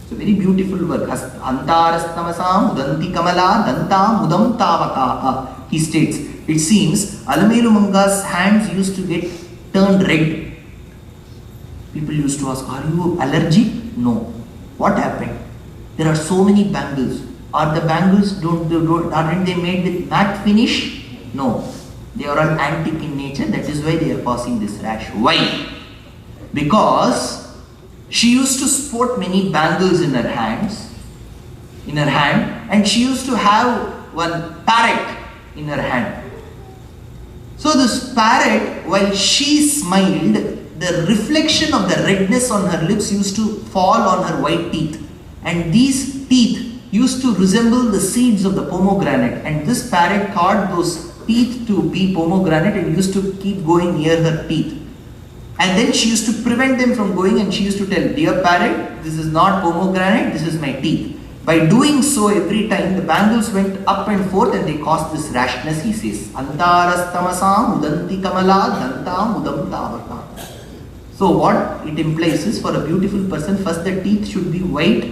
It's a very beautiful work. Antarasthamasam udanti kamala dantam udam tavaka. He states, it seems Alamelumanga's hands used to get turned red. People used to ask, are you allergic? No. What happened? There are so many bangles. Are the bangles, aren't they made with matte finish? No. They are all antique in nature. That is why they are causing this rash. Why? Because she used to sport many bangles in her hand, and she used to have one parrot in her hand. So this parrot, while she smiled, the reflection of the redness on her lips used to fall on her white teeth, and these teeth used to resemble the seeds of the pomegranate, and this parrot thought those teeth to be pomegranate and used to keep going near her teeth. And then she used to prevent them from going, and she used to tell, dear parrot, this is not pomegranate, this is my teeth. By doing so every time, the bangles went up and forth and they caused this rashness, he says. Antarasthamasam udanti kamala dantam udam tavaka. So what it implies is, for a beautiful person, first the teeth should be white,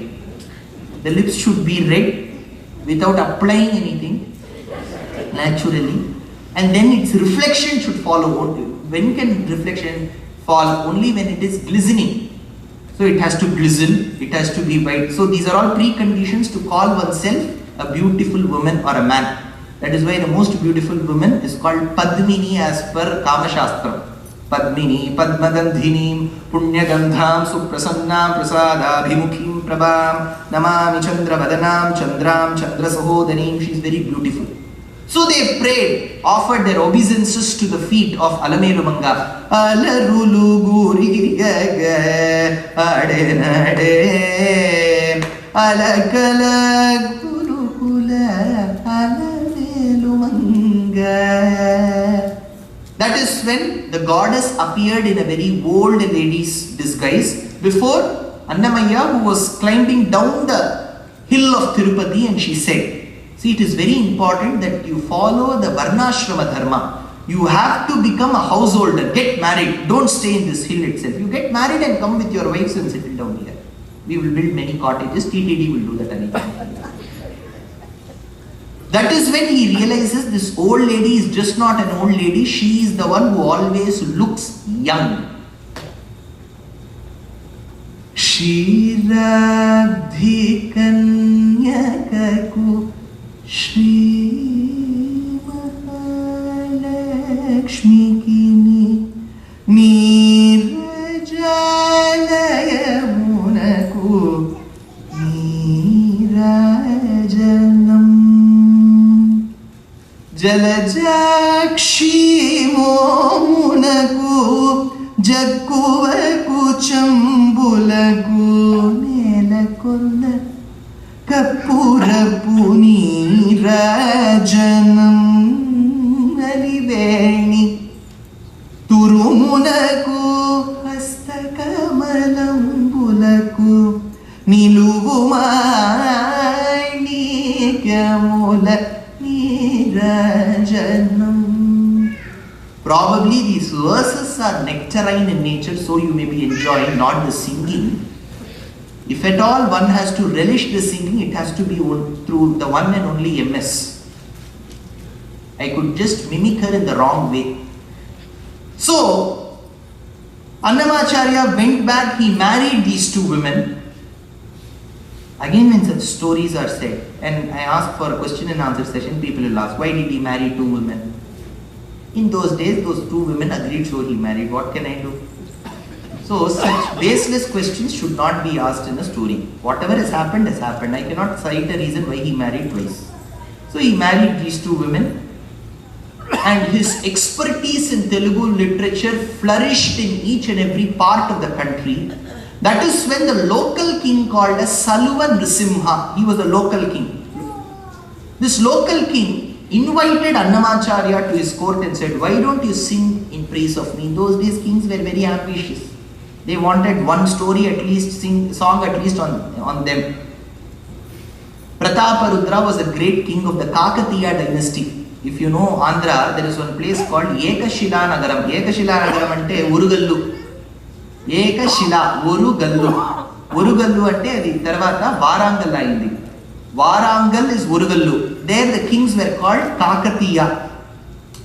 the lips should be red, without applying anything, naturally, and then its reflection should follow. When can reflection fall? Only when it is glistening. So it has to glisten, it has to be white. So these are all preconditions to call oneself a beautiful woman or a man. That is why the most beautiful woman is called Padmini as per Kama Shastra. Padmini, Padmadandhinim, Punyagandham, Suprasannam, Prasadabhimukhim, Prabham, Namami Chandra Vadanam, Chandram, Chandra Sahodanim. She is very beautiful. So they prayed, offered their obeisances to the feet of Alamelumanga. Alarulu guri gaga adenade alakala gurukula Alamelumanga. That is when the goddess appeared in a very old lady's disguise before Annamaya, who was climbing down the hill of Tirupati, and she said, see, it is very important that you follow the Varnashrama Dharma. You have to become a householder, get married, don't stay in this hill itself. You get married and come with your wives and settle down here. We will build many cottages, TTD will do that anytime. That is when he realizes this old lady is just not an old lady, she is the one who always looks young. Shirabdhi Kanyakaku Shri Mahalakshmi Kini Nirajalayamunaku Nirajanam Jalajakshi Momunaku Jakkuvaku Chambulaku Nelakolla Kapurapu Nirajanam Aliveni Turumunaku Hastakamalam Niluvumai Nikyamula Probably these verses are nectarine in nature, so you may be enjoying, not the singing. If at all one has to relish the singing, it has to be through the one and only MS. I could just mimic her in the wrong way. So, Annamacharya went back, he married these two women. Again, when such stories are said, and I ask for a question and answer session, people will ask, why did he marry two women? In those days, those two women agreed, so he married. What can I do? So, such baseless questions should not be asked in a story. Whatever has happened has happened. I cannot cite a reason why he married twice. So, he married these two women, and his expertise in Telugu literature flourished in each and every part of the country. That is when the local king called as Saluvan Nrisimha, he was a local king. This local king invited Annamacharya to his court and said, why don't you sing in praise of me? In those days, kings were very ambitious. They wanted one story at least, song at least on them. Prataparudra was a great king of the Kakatiya dynasty. If you know Andhra, there is one place called Ekashila Nagaram. Ekashila Nagaram ante Urugallu. Ekashila, Urugallu. Urugallu ante adi tarvata Varangal ayindi. Varangal is Urugallu. There the kings were called Kakatiya.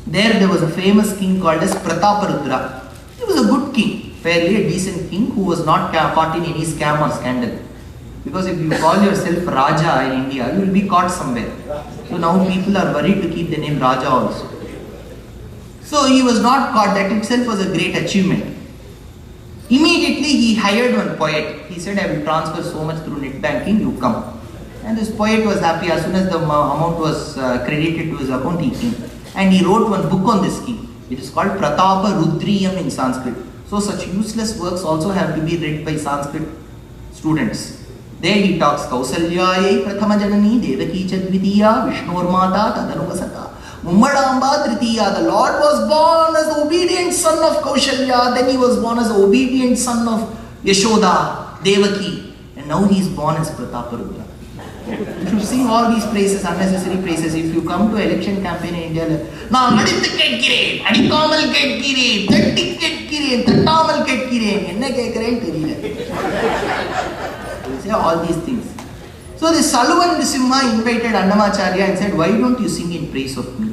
There was a famous king called as Prataparudra. He was a good king, fairly a decent king who was not caught in any scam or scandal. Because if you call yourself Raja in India, you will be caught somewhere. So now people are worried to keep the name Raja also. So he was not caught. That itself was a great achievement. Immediately he hired one poet. He said, I will transfer so much through net banking, you come. And this poet was happy. As soon as the amount was credited to his account, he came. And he wrote one book on this king. It is called Pratapa Rudriyam in Sanskrit. So such useless works also have to be read by Sanskrit students. There he talks, Kausalyayai Prathama Janani Devaki Chadvidiya Vishnurmata Tadanuvasaka Mummadamba Tritiya. The Lord was born as the obedient son of Kaushalya. Then he was born as the obedient son of Yashoda, Devaki. And now he is born as Prataparudra. You should sing all these praises, unnecessary praises. If you come to election campaign in India, now Adithu Ketkire, Adikamal Ketkire, Thatti Ketkire, Thattamal Ketkire, Enna Kekkaren theriyala. You say all these things. So the Saluvan Nrisimha invited Annamacharya and said, why don't you sing in praise of me?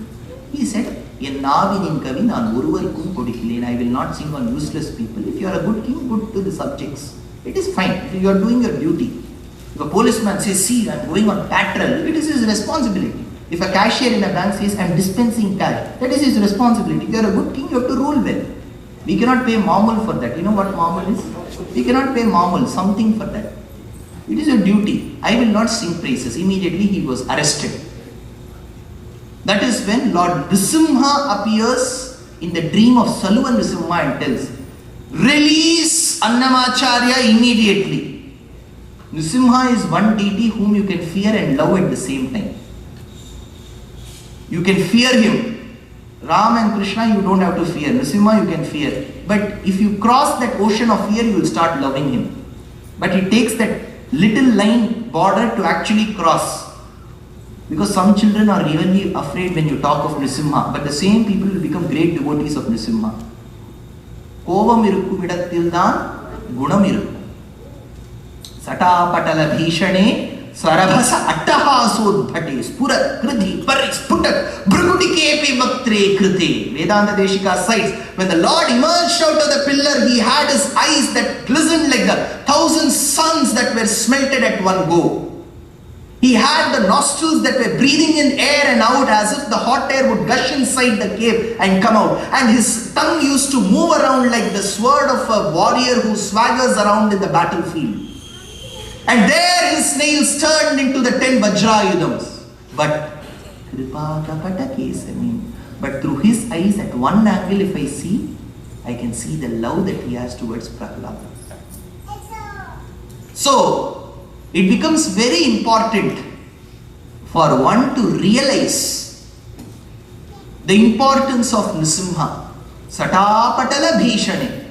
He said, En Navinin Kavi Naan Oruvarkum Kodikkilen. I will not sing on useless people. If you are a good king, good to the subjects. It is fine. If you are doing your duty. If a policeman says, see, I am going on patrol, it is his responsibility. If a cashier in a bank says, I am dispensing cash, that is his responsibility. If you are a good king, you have to rule well. We cannot pay mamul for that. You know what mamul is? We cannot pay mamul, something for that. It is your duty. I will not sing praises. Immediately he was arrested. That is when Lord Nrisimha appears in the dream of Saluvan Nrisimha and tells, release Annamacharya immediately. Nrisimha is one deity whom you can fear and love at the same time. You can fear him Ram and Krishna you don't have to fear. Nrsimha you can fear. But if you cross that ocean of fear, you will start loving him. But it takes that little line border to actually cross. Because some children are really afraid when you talk of Nrsimha. But the same people will become great devotees of Nrsimha. Kovam irukku vidatthildan gunam irukku. Satapatala bhishane Sarabhasa attahasodbhate spurat kridhi parisputat brugutikepi vaktre krite. Vedanta Deshika cites, when the Lord emerged out of the pillar, he had his eyes that glistened like the 1,000 suns that were smelted at one go. He had the nostrils that were breathing in air and out as if the hot air would gush inside the cave and come out. And his tongue used to move around like the sword of a warrior who swaggers around in the battlefield. And there his nails turned into the 10 Vajrayudhams. But but through his eyes at one angle if I see, I can see the love that he has towards Prahlada. So, it becomes very important for one to realize the importance of Nrsimha. Satapatala bhishane.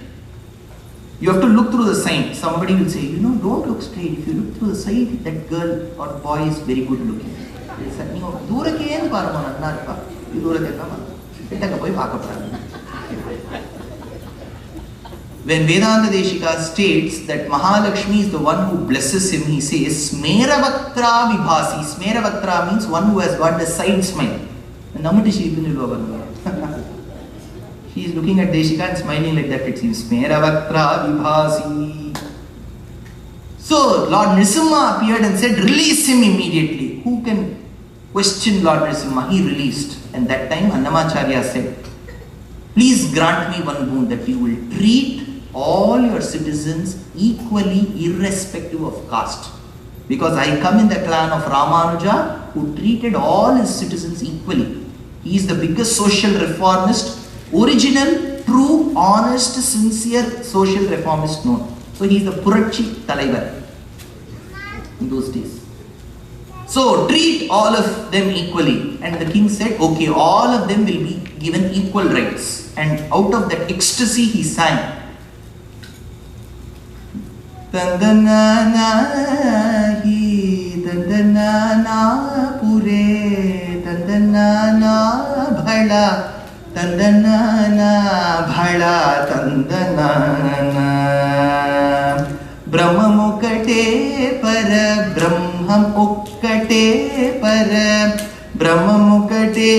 You have to look through the sign. Somebody will say, don't look straight. If you look through the side, that girl or boy is very good looking. When Vedanta Deshika states that Mahalakshmi is the one who blesses him, he says, Smeravaktra vibhasi. Smeravaktra means one who has got the side smile. He is looking at Deshika and smiling like that, it seems. Smeravaktra vibhasi. So, Lord Nrsimha appeared and said, release him immediately. Who can question Lord Nrsimha? He released. And that time Annamacharya said, please grant me one boon, that you will treat all your citizens equally irrespective of caste. Because I come in the clan of Ramanuja who treated all his citizens equally. He is the biggest social reformist, original, true, honest, sincere social reformist known. So he is the Purachi Talaivar in those days. So treat all of them equally. And the king said, okay, all of them will be given equal rights. And out of that ecstasy he sang. Tandanana hi, tandanana pure, tandanana bhala. Tandanana bhala tandanana Brahmam ukkate para Brahmam ukkate para Brahmam ukkate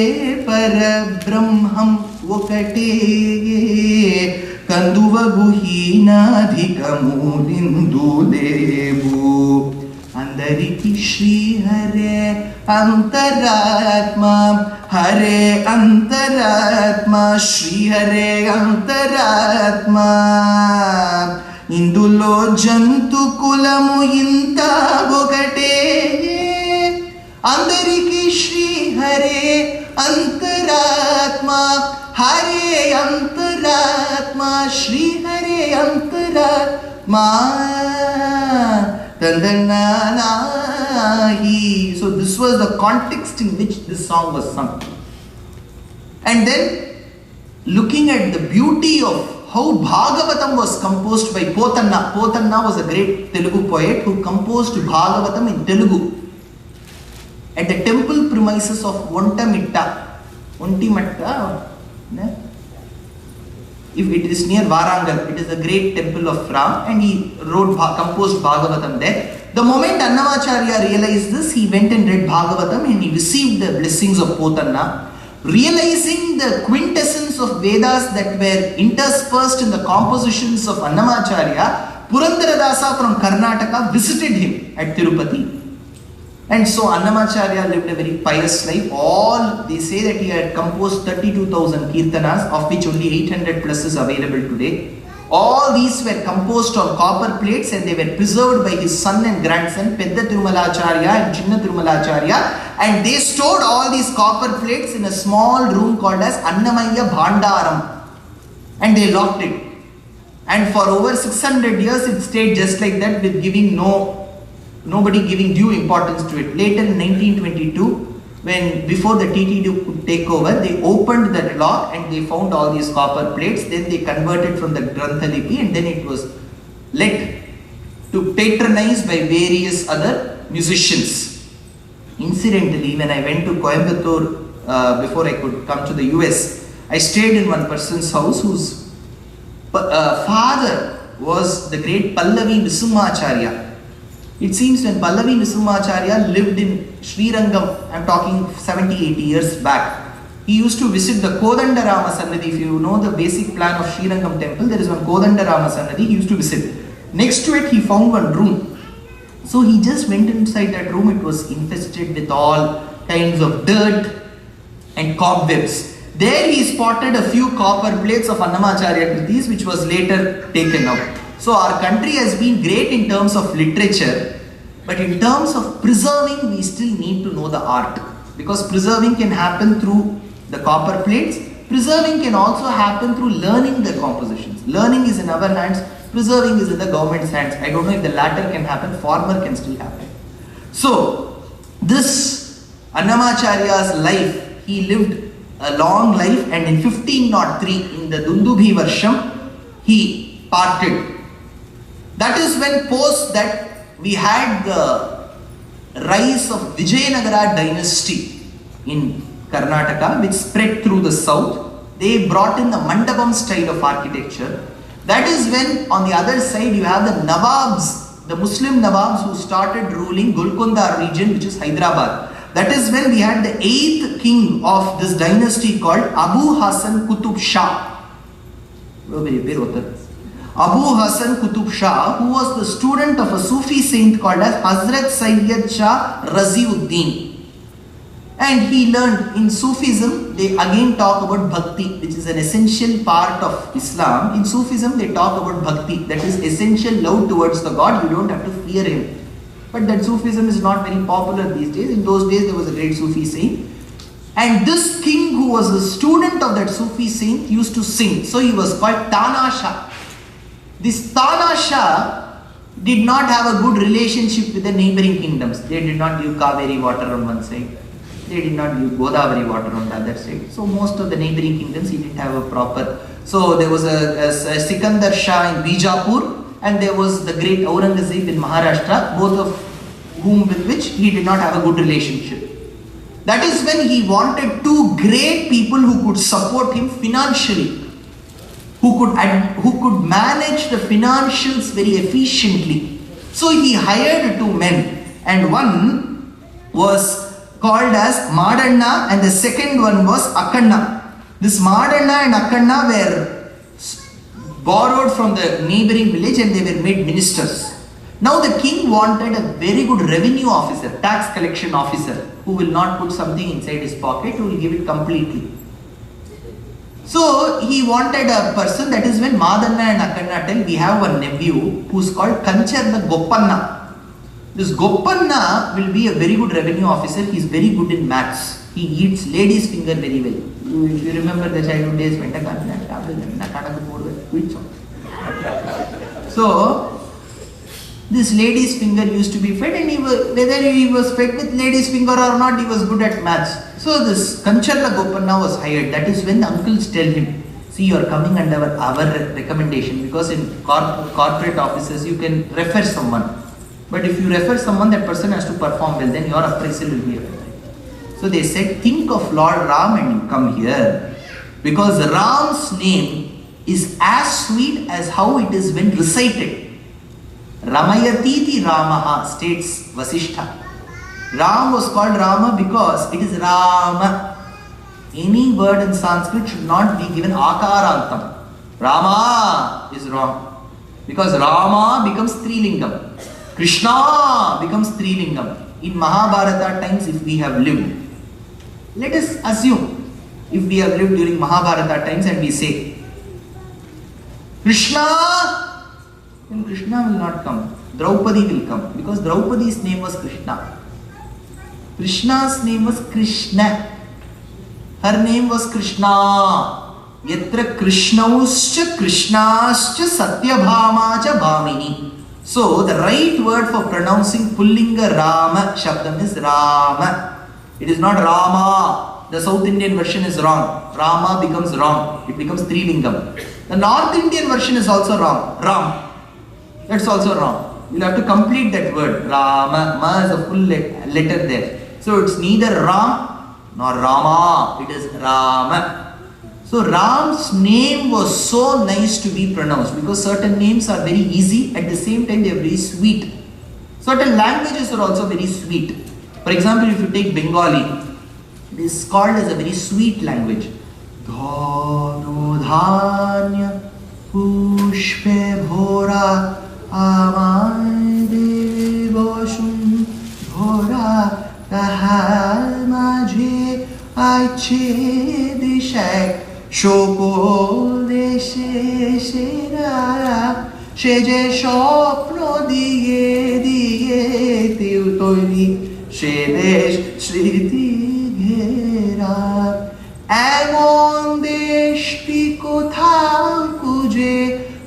para Brahmam ukkate Kanduva guhina dhikamu lindu devu Andariki Shri Hare Antaratma Hare Antaratma Shri Hare Antaratma Indulo Jantu Kulamu Inta Bogate Andariki Shri Hare Antaratma Hare Antaratma Shri Hare Antaratma Tandananahi. So this was the context in which this song was sung. And then looking at the beauty of how Bhagavatam was composed by Potanna. Potanna was a great Telugu poet who composed Bhagavatam in Telugu at the temple premises of Ontamitta. Ontimatta, if it is near Varangal, it is a great temple of Ram, and he composed Bhagavatam there. The moment Annamacharya realized this, he went and read Bhagavatam and he received the blessings of Potanna. Realizing the quintessence of Vedas that were interspersed in the compositions of Annamacharya, Purandaradasa from Karnataka visited him at Tirupati. And so Annamacharya lived a very pious life. They say that he had composed 32,000 kirtanas, of which only 800 plus is available today. All these were composed on copper plates and they were preserved by his son and grandson, Pedda Tirumalacharya and Chinna Tirumalacharya. And they stored all these copper plates in a small room called as Annamaya Bhandaram. And they locked it. And for over 600 years it stayed just like that, with nobody giving due importance to it. Later in 1922, when before the TTD could take over, they opened that lock and they found all these copper plates. Then they converted from the Grantha Lipi and then it was let to patronize by various other musicians. Incidentally, when I went to Coimbatore before I could come to the US, I stayed in one person's house whose father was the great Pallavi Nrsimhacharya. It seems when Pallavi Nrsimhacharya lived in Srirangam, I am talking 70, 80 years back, he used to visit the Kodandarama Sannadhi. If you know the basic plan of Srirangam temple, there is one Kodandarama Sannadhi he used to visit. Next to it he found one room. So he just went inside that room. It was infested with all kinds of dirt and cobwebs. There he spotted a few copper plates of Annamacharya Kritis which was later taken out. So our country has been great in terms of literature, but in terms of preserving, we still need to know the art. Because preserving can happen through the copper plates. Preserving can also happen through learning the compositions. Learning is in our hands, preserving is in the government's hands. I don't know if the latter can happen, former can still happen. So, this Annamacharya's life, he lived a long life, and in 1503, in the Dundubhi Varsham, he parted. That is when post that we had the rise of Vijayanagara dynasty in Karnataka, which spread through the south. They brought in the Mandapam style of architecture. That is when on the other side you have the Nawabs, the Muslim Nawabs who started ruling Golconda region, which is Hyderabad. That is when we had the 8th king of this dynasty called Abu Hassan Qutub Shah. Abu Hassan Qutub Shah, who was the student of a Sufi saint called as Hazrat Sayyid Shah Raziuddin. And he learned in Sufism, they again talk about Bhakti, which is an essential part of Islam. In Sufism, they talk about Bhakti, that is essential love towards the God, you don't have to fear him. But that Sufism is not very popular these days. In those days, there was a great Sufi saint. And this king who was a student of that Sufi saint used to sing. So he was called Tana Shah. This Tana Shah did not have a good relationship with the neighboring kingdoms. They did not give Kaveri water on one side. They did not give Godavari water on the other side. So most of the neighboring kingdoms he didn't have a proper. So there was a Sikandar Shah in Bijapur and there was the great Aurangzeb in Maharashtra, both of whom with which he did not have a good relationship. That is when he wanted two great people who could support him financially, who could manage the financials very efficiently. So he hired two men, and one was called as Madanna and the second one was Akanna. This Madanna and Akanna were borrowed from the neighboring village and they were made ministers. Now the king wanted a very good revenue officer, tax collection officer, who will not put something inside his pocket, who will give it completely. So he wanted a person, that is when Madanna and Akanna tell, we have one nephew who is called Kancharna Goppanna. This Goppanna will be a very good revenue officer. He is very good in maths. He eats lady's finger very well. If you remember the childhood days, so this lady's finger used to be fed, and whether he was fed with lady's finger or not, he was good at maths. So this Kancharla Goppanna was hired. That is when the uncles tell him, see, you are coming under our recommendation, because in corporate offices you can refer someone. But if you refer someone, that person has to perform well, then your appraisal will be affected. So they said, think of Lord Ram and you come here. Because Ram's name is as sweet as how it is when recited. Ramayatiti Ramaha, states Vasishtha. Ram was called Rama because it is Rama. Any word in Sanskrit should not be given akarantam. Rama is wrong. Because Rama becomes Trilingam. Krishna becomes Trilingam. In Mahabharata times, if we have lived, let us assume, if we have lived during Mahabharata times and we say, Krishna, then Krishna will not come. Draupadi will come, because Draupadi's name was Krishna. Krishna's name was Krishna. Her name was Krishna. Yatra Krishnauscha Krishnascha Satyabhamacha Bhamini. So the right word for pronouncing Pullinga Rama Shabdam is Rama. It is not Rama. The South Indian version is wrong. Rama becomes wrong. It becomes Trilingam. The North Indian version is also wrong. Ram. That's also wrong. You'll have to complete that word. Rama. Ma is a full letter there. So it's neither Ram nor Rama. It is Rama. So Ram's name was so nice to be pronounced because certain names are very easy, at the same time they are very sweet. Certain languages are also very sweet. For example, if you take Bengali, it is called as a very sweet language. Dhanu dhanya pushpe bhora amay devashum bhora tahal majhe aiche dishak Shoko deshe shera Sheje shopno diye diye Tiu toiri Shedesh shriti ghera Emon deshti kothao kuje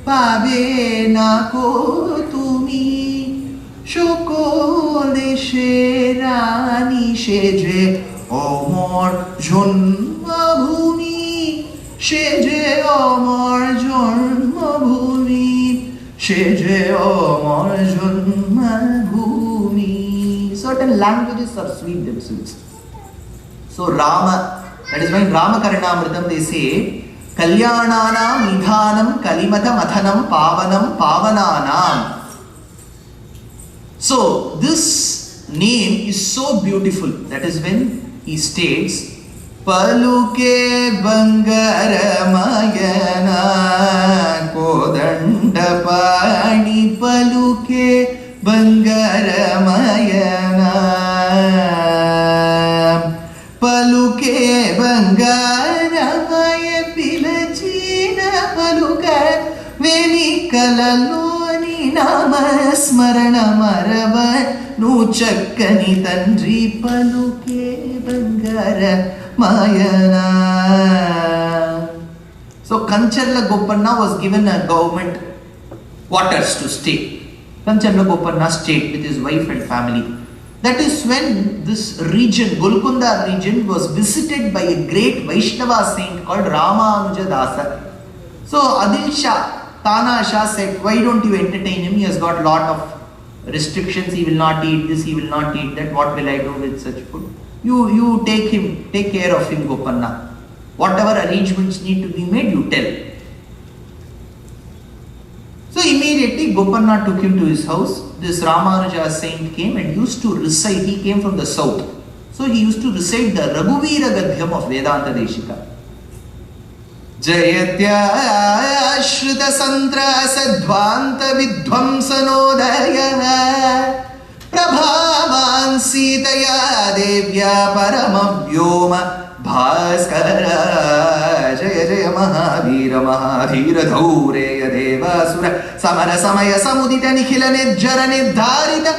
Pabe na ko tumi Shoko deshe rani sheje Omor jonna bhumi Sheje Amar Janma Bhumi Sheje Amar Janma Bhumi. Certain languages are sweet themselves. So Rama, that is why in Ramakarnamritam they say Kalyananam Nidhanam Kalimata Mathanam Pavanam Pavananam. So this name is so beautiful. That is when he states Paluke Bangaramayana Kodandapani Paluke Bangaramayana Paluke Bangaramaya Pilachina Paluka Venikalaloni Namasmarana Marava Nuchakkani Tandri Paluke Bangara Mayana. So Kancharla Gopanna was given a government quarters to stay. Kancharla Gopanna stayed with his wife and family. That is when this region, Golkunda region, was visited by a great Vaishnava saint called Ramanuja Dasa. So Adil Shah, Tana Shah said, why don't you entertain him? He has got lot of restrictions. He will not eat this, he will not eat that. What will I do with such food? You take care of him, Gopanna. Whatever arrangements need to be made, you tell. So immediately Gopanna took him to his house. This Ramanuja saint came and used to recite. He came from the south. So he used to recite the Raghuvira Gadhyam of Vedanta Deshika. Jayatya Shrita Santrasa Dvanta Vidvamsanodaya Prabhavan Sitaya Devya Paramavyoma Bhaskara Jaya Jaya Mahadhira Mahadhira Dhaureya Devasura Samara Samaya Samudita Nikhila Nijjara Nidharita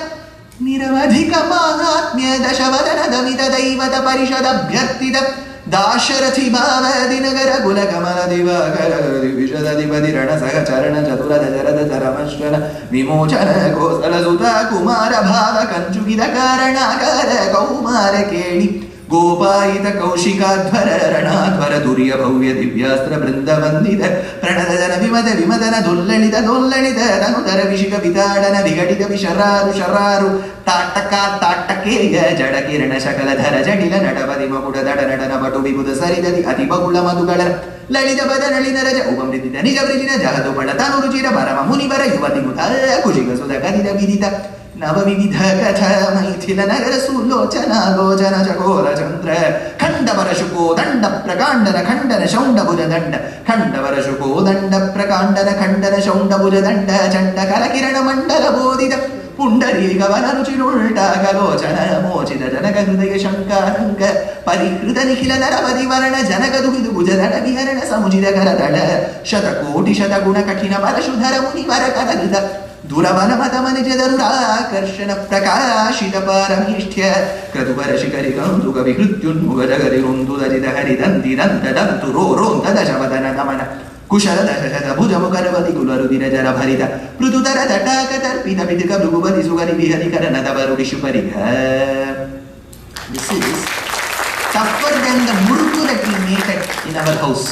Niravadhika Mahatmya Dashavadana Damita Daivata Parishada Bhyartita Dasharathi Bhava Dinagara Gula Kamala Divakara Divishada Divadirana Sakacharana Chaturada Jarada Saramashvana Vimochana Kosala Sutta Kumara Bhava Kanchukida Karana Kara Kaumara Kedi Gopayita Kaushikadhvara Ranadhvara Durya Bhavya Divyastra Brinda Vandita Pranadana Vimata Vimadana Dullanita Dullanita Danutara Vishika Vitadana Vigatita Vishararu Shararu Tataka Tatakeya Jadakirana Shakala Dhara Jadila Nadavadi Makuda Dana Batu Vibuda Sarida Atibakula Madugala Lalita Badana Raja Ubamrita Nija Vrina Jahado Padatanu Rujira Parama Munivara Yuvati Muta Kushika Sudakadita Vidita Navavidha Katha Maithila Nagara Sulochana Gojana Chakora Chandra Kanda Varashuko Danda Prakandana Kandana Shaunda Buddha Danda Kanda Varashuko Danda Prakandana Kandana Shaunda Buddha Danda Chanda Kalakirana Mandala Bodhita Pundari Gavana Ruchirulta Galochana Mochida Janaka Hridaya Shankaranka Parikrita Nikhila Naravadi Varana Janaka Duvidu Bujadana Viharana Samujida Karatala Shatakoti Shatakuna Katina Parashudhara Muni Varakadalita Duravana Matamani Jadarura Karshana Prakashita Paramishthya Kratupara Shikarikam Dugavi Krutyun Mugajagari Rundu Dajida Haridanti Danta Dantu Ronda Dashavadana Damana Kushala Dashata Buja Mukaravati Kularudina Jara Bharita Prututara Tataka Pita Pitika Dugubati Sugari Vihari Karanata Varudishuparika. This is tougher than the murukku that we make in our house.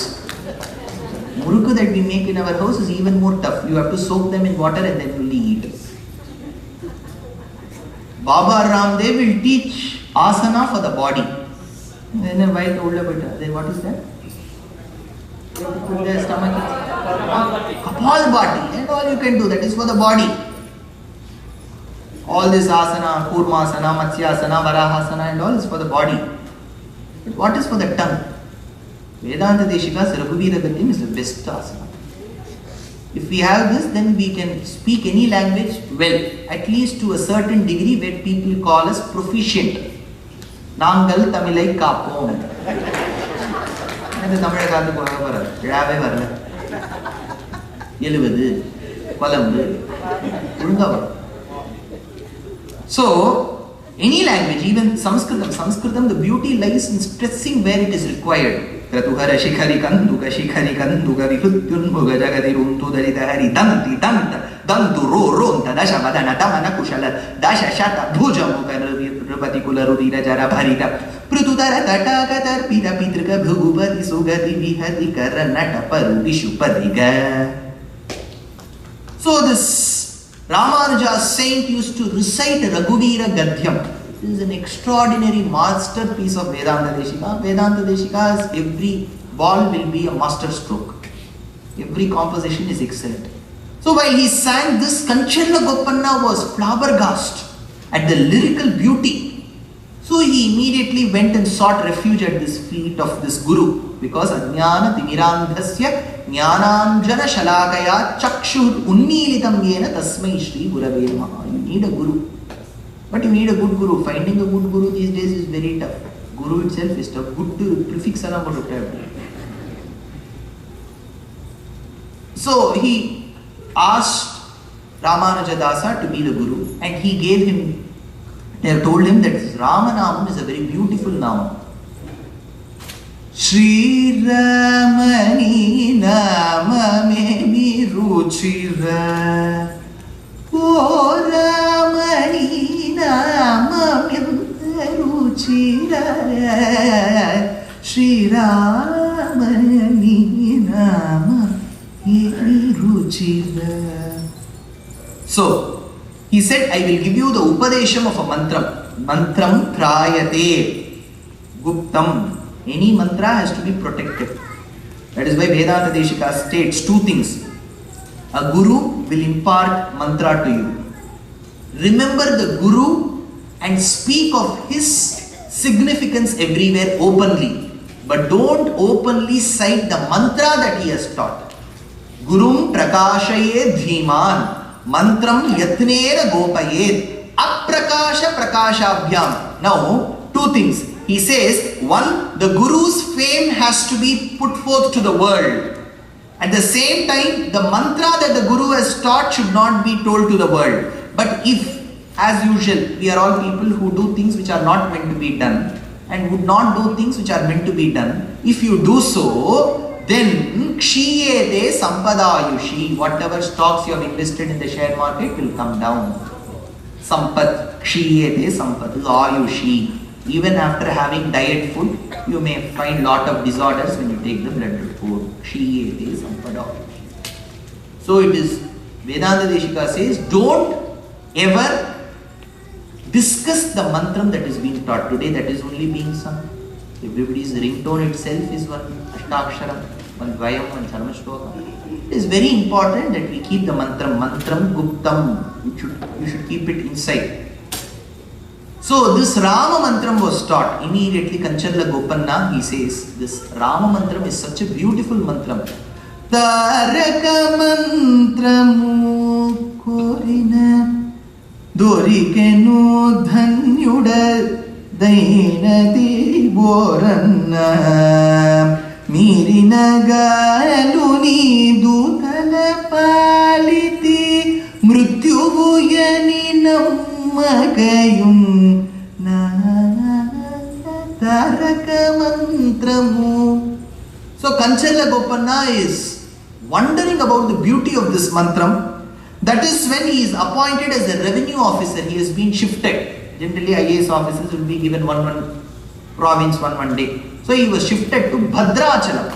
Murukku that we make in our house is even more tough. You have to soak them in water and then only eat. Baba Ramdev will teach asana for the body. Then a white older bit. Then what is that? Put their stomach in. Kapalbhati. And all you can do. That is for the body. All this asana, kurmasana, matsyasana, varahasana and all is for the body. But what is for the tongue? Vedanta Deshika's Raghuvira Gadyam is the best asana. If we have this, then we can speak any language well, at least to a certain degree where people call us proficient. Nangal Tamilai Kapom. And the Tamil Kathu Rave Varla. Yeluvadu, Kolambu, Urungavar. So, any language, even Sanskritam, the beauty lies in stressing where it is required. Kratuhara Shikhari Kanduka Shikhari Kanduka Vihutyunmuga Jagadi Runtu Daridahari Danti Danta Dantu Ro Ronta Dasha Madana Tamana Kushala Dasha Shata Bhuja Mukaravatikula Rudira Jara Bharita Prutudara Katakatar Pita Pitrika Bhugupati Sugati Vihati Karanata Paruvishu Pariga. So this Ramanuja saint used to recite Raghuvira Gadyam. This is an extraordinary masterpiece of Vedanta Deshika. Vedanta Deshika's every ball will be a master stroke. Every composition is excellent. So while he sang this, Kanchalla Goppanna was flabbergasted at the lyrical beauty. So he immediately went and sought refuge at the feet of this Guru. Because Ajnana Timirandhasya Jnananjana Shalakaya Chakshur Unnilitam Yena Tasmai Shri Gurave Namaha. You need a Guru. But you need a good Guru. Finding a good Guru these days is very tough. Guru itself is tough. Good to prefix ana potuttu. So he asked Ramanuja Dasa to be the Guru, and he gave him, they told him that Ramanamam is a very beautiful nama. Shri Ramani Nama Me Ruchira O Ramani Nama Ruchira Shri Ramani Nama Ruchira. So he said, I will give you the Upadesham of a mantram. Mantram Trayate Guptam. Any mantra has to be protected. That is why Vedanta Deshika states two things. A Guru will impart mantra to you. Remember the Guru and speak of his significance everywhere openly. But don't openly cite the mantra that he has taught. Gurum Prakashaye Dhiman Mantram Yatnera Gopayed Aprakasha Prakashabhyam. Now, two things. He says, one, the Guru's fame has to be put forth to the world. At the same time, the mantra that the Guru has taught should not be told to the world. But if, as usual, we are all people who do things which are not meant to be done and would not do things which are meant to be done, if you do so, then Kshiyete Sampadayushi, whatever stocks you have invested in the share market will come down. Sampat, Kshiyete Sampat, Ayushi. Even after having diet food, you may find lot of disorders when you take the blood report. Kshiyete Sampada. So it is, Vedanta Deshika says, don't ever discuss the mantram that is being taught today, that is only being sung. Everybody's ringtone itself is one Ashtaksharam, one Dvayam, one Charmashloka. It is very important that we keep the mantram Guptam. You should keep it inside. So this Rama mantram was taught. Immediately Kanchalla Goppanna, he says, this Rama mantram is such a beautiful mantram. Taraka mantramu korina dorikenu dhanyuda dainati boranna mirina galuni dutala paliti mrutyuvuyani nammagayum Taraka mantramu. So Kanchalla Goppanna is wondering about the beauty of this mantram. That is when he is appointed as the revenue officer. He has been shifted. Generally IAS officers will be given one province one day. So he was shifted to Bhadrachalam.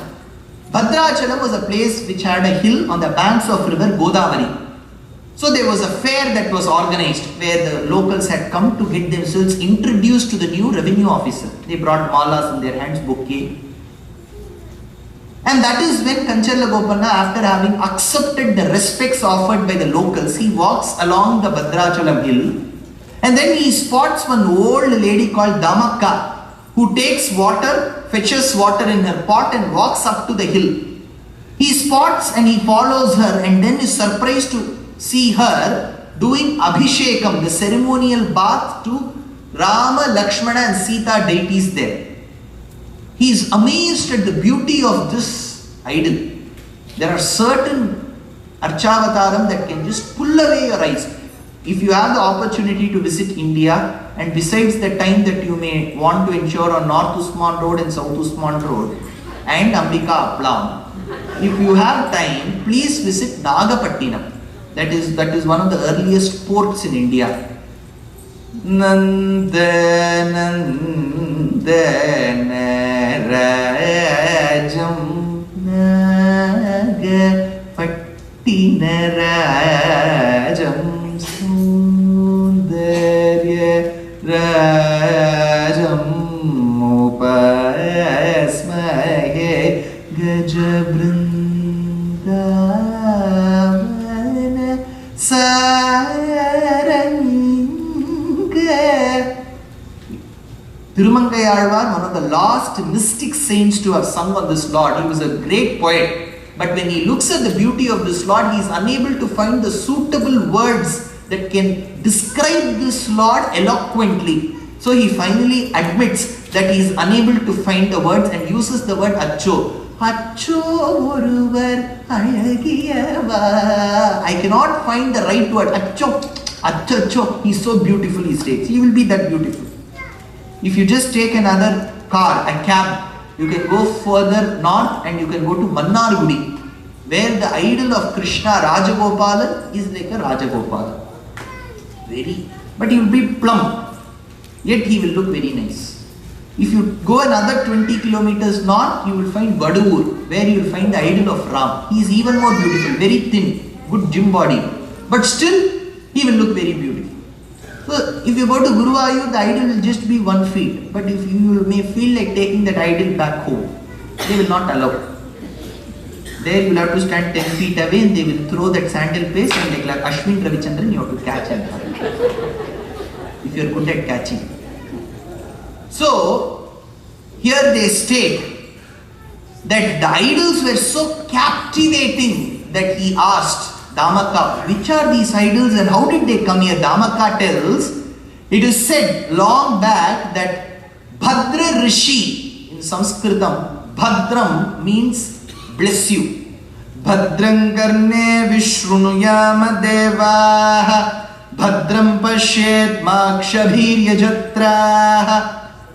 Bhadrachalam was a place which had a hill on the banks of river Godavari. So there was a fair that was organized where the locals had come to get themselves introduced to the new revenue officer. They brought malas in their hands, bouquet. And that is when Kancharla Gopanna, after having accepted the respects offered by the locals, he walks along the Bhadrachalam hill and then he spots one old lady called Damakka who takes water, fetches water in her pot and walks up to the hill. He spots and he follows her and then is surprised to see her doing Abhishekam, the ceremonial bath to Rama, Lakshmana and Sita deities there. He is amazed at the beauty of this idol. There are certain Archavataram that can just pull away your eyes. If you have the opportunity to visit India, and besides the time that you may want to ensure on North Usman Road and South Usman Road and Ambika Aplam, if you have time, please visit Nagapattinam. That is one of the earliest ports in India. Nandana Rajam Nagapattina Rajam Sundarya Rajam Upasmahe Gajabrinda Saranga. Tirumangayalvar, one of the last mystic saints to have sung on this Lord. He was a great poet. But when he looks at the beauty of this Lord, he is unable to find the suitable words that can describe this Lord eloquently. So he finally admits that he is unable to find the words and uses the word Acho. Acho oruvar alagiyava. I cannot find the right word. Acho. Acho. He is so beautiful, he states. He will be that beautiful. If you just take another car, a cab, you can go further north and you can go to Mannargudi, where the idol of Krishna, Rajagopalan, is like a Rajagopalan. But he will be plump, yet he will look very nice. If you go another 20 kilometers north, you will find Vaduvur, where you will find the idol of Ram. He is even more beautiful, very thin, good gym body, but still he will look very beautiful. So if you go to Guruvayur, the idol will just be 1 feet. But if you may feel like taking that idol back home, they will not allow. There you will have to stand 10 feet away and they will throw that sandal paste and like Ashwin Ravichandran, you have to catch it. If you are good at catching. So here they state that the idols were so captivating that he asked Damaka, which are these idols and how did they come here? Damaka tells, it is said long back that Bhadra Rishi, in Sanskritam, Bhadram means bless you. Bhadram karne vishrunuyama devaha, Bhadram pashet makshabhirya jatraha.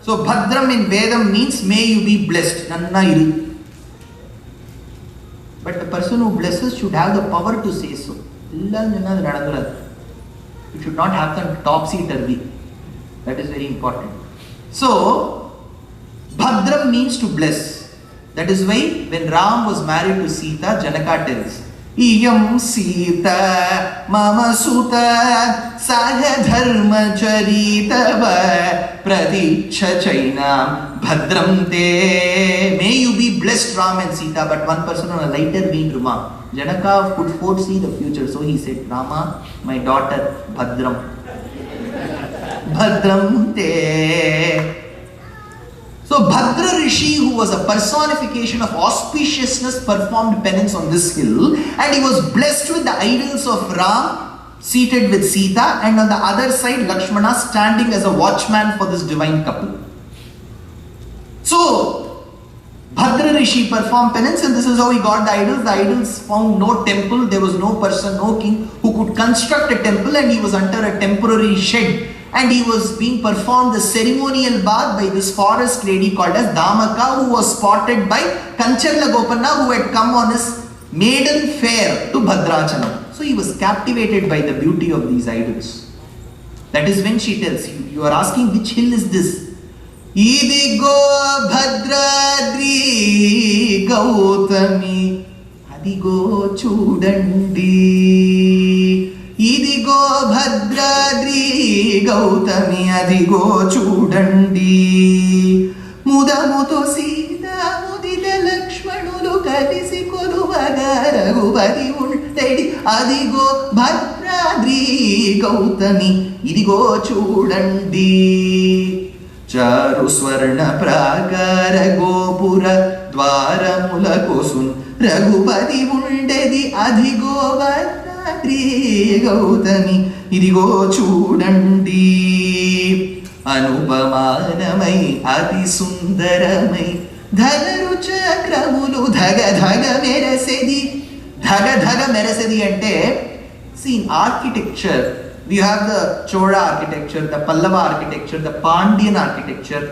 So Bhadram in Vedam means may you be blessed. Nanna iru. But the person who blesses should have the power to say so. It should not happen topsy-turvy. That is very important. So, Bhadram means to bless. That is why when Ram was married to Sita, Janaka tells, Iyam Sita Mama Suta Saha Dharma Charitava Pradiksha Chainam Bhadram Te. May you be blessed, Ram and Sita. But one person on a lighter vein remark, Janaka could foresee the future. So he said, Rama, my daughter, Bhadram. Bhadram Te. So Bhadra Rishi, who was a personification of auspiciousness, performed penance on this hill and he was blessed with the idols of Ram seated with Sita and on the other side Lakshmana standing as a watchman for this divine couple. So Bhadra Rishi performed penance and this is how he got the idols. The idols found no temple, there was no person, no king who could construct a temple and he was under a temporary shed. And he was being performed the ceremonial bath by this forest lady called as Damaka, who was spotted by Kancharla Gopanna, who had come on his maiden fair to Bhadrachalam. So he was captivated by the beauty of these idols. That is when she tells you, you are asking which hill is this? ఇదిగో భద్రాద్రి గౌతమి అదిగో చూడండి. ఇదిగో భద్రాద్రి గౌతమి అదిగో చూడండి. ముదముతో సీతా ముదిత లక్ష్మణులు కలిసి కొలువగా రఘుపతి ఉండేది అదిగో భద్రాద్రి గౌతమి ఇదిగో చూడండి. చారు స్వర్ణ ప్రాకార గోపుర ద్వారములకు రఘుపతి ఉండేది అదిగో భద్రాద్రి గౌతమి ఇదిగో చూడండి. అనుపమానమై అతి సుందరమై ధనరు చక్రములు ధగ ధగ మెరసెది. ధగ ధగ మెరసెది అంటే scene architecture. We have the Chola architecture, the Pallava architecture, the Pandyan architecture,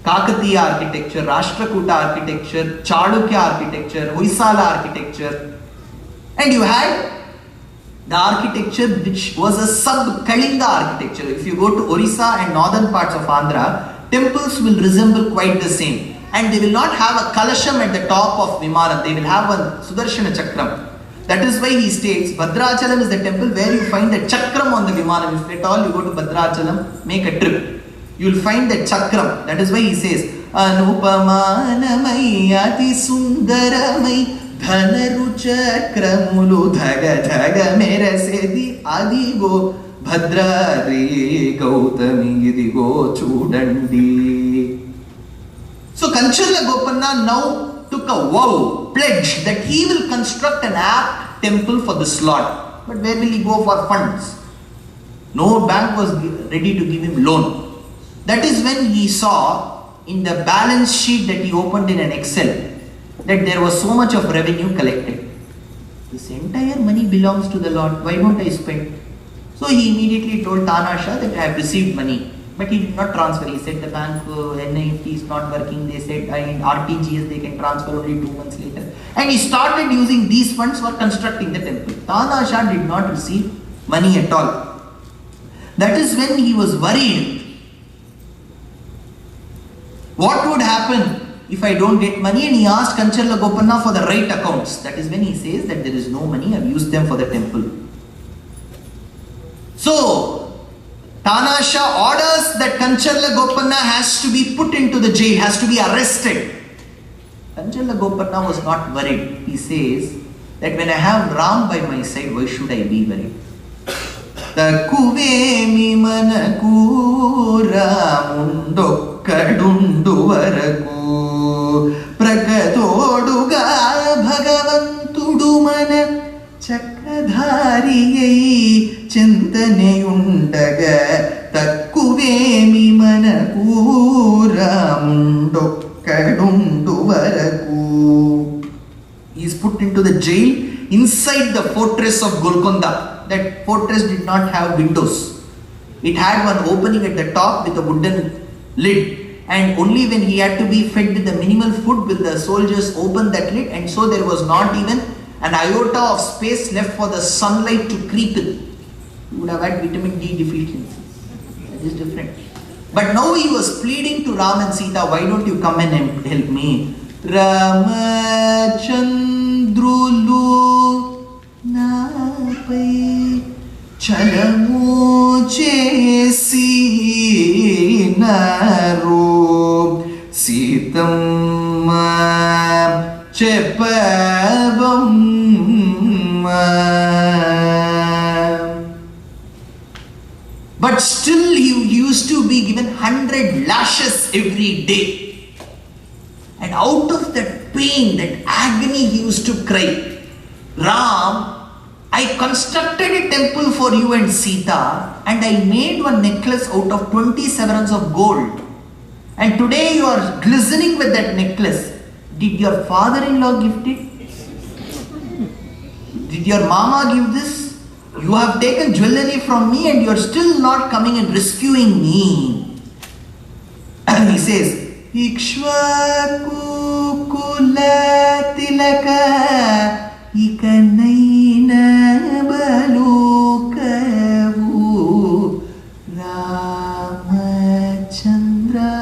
Kakatiya architecture, Rashtrakuta architecture, Chalukya architecture, Hoysala architecture, and you had the architecture which was a sub-Kalinga architecture. If you go to Orissa and northern parts of Andhra, temples will resemble quite the same, and they will not have a kalasham at the top of Vimaram. They will have a Sudarshana Chakram. That is why he states Bhadrachalam is the temple where you find the chakram on the Vimanam. If at all you go to Bhadrachalam, make a trip, you will find the chakram. That is why he says Anupamanamai ati sundaramai dhanaru chakramulu dhaga dhaga merasedi adigo Bhadrari Gautami idigo chudandi. So Kancharla Gopanna now took a vow, pledge that he will construct an apt temple for this Lord. But where will he go for funds? No bank was ready to give him loan. That is when he saw in the balance sheet that he opened in an Excel that there was so much of revenue collected. This entire money belongs to the Lord. Why don't I spend? So he immediately told Tanasha that I have received money. But he did not transfer. He said the bank NIFT is not working. They said in RTGS they can transfer only 2 months later. And he started using these funds for constructing the temple. Tanasha did not receive money at all. That is when he was worried. What would happen if I don't get money? And he asked Kancharla Gopanna for the right accounts. That is when he says that there is no money. I have used them for the temple. So Tanasha orders that Kancharla Gopanna has to be put into the jail, has to be arrested. Kancharla Gopanna was not worried. He says that when I have Ram by my side, why should I be worried? Takuvemi manaku ramundokkadundu varaku pragatoduga bhagavantudu mana చక్రధారియై చింతనయుండగ తక్కువేమి మనకు రాముండొక్కడుండు వరకు. He is put into the jail inside the fortress of Golconda. That fortress did not have windows. It had one opening at the top with a wooden lid, and only when he had to be fed with the minimal food will the soldiers open that lid, and so there was not even an iota of space left for the sunlight to creep in. You would have had vitamin D deficiency. That is different. But now he was pleading to Ram and Sita, why don't you come and help me? Ramachandrulu napai chalamu chesi naru Sitamma Chepavam. But still he used to be given 100 lashes every day. And out of that pain, that agony, he used to cry, Ram, I constructed a temple for you and Sita, and I made one necklace out of 20 severins of gold. And today you are glistening with that necklace. Did your father-in-law gift it? Did your mama give this? You have taken jewelry from me and you are still not coming and rescuing me. And he says, Ikshvaku kula tilaka ikanaina balukavu Ramachandra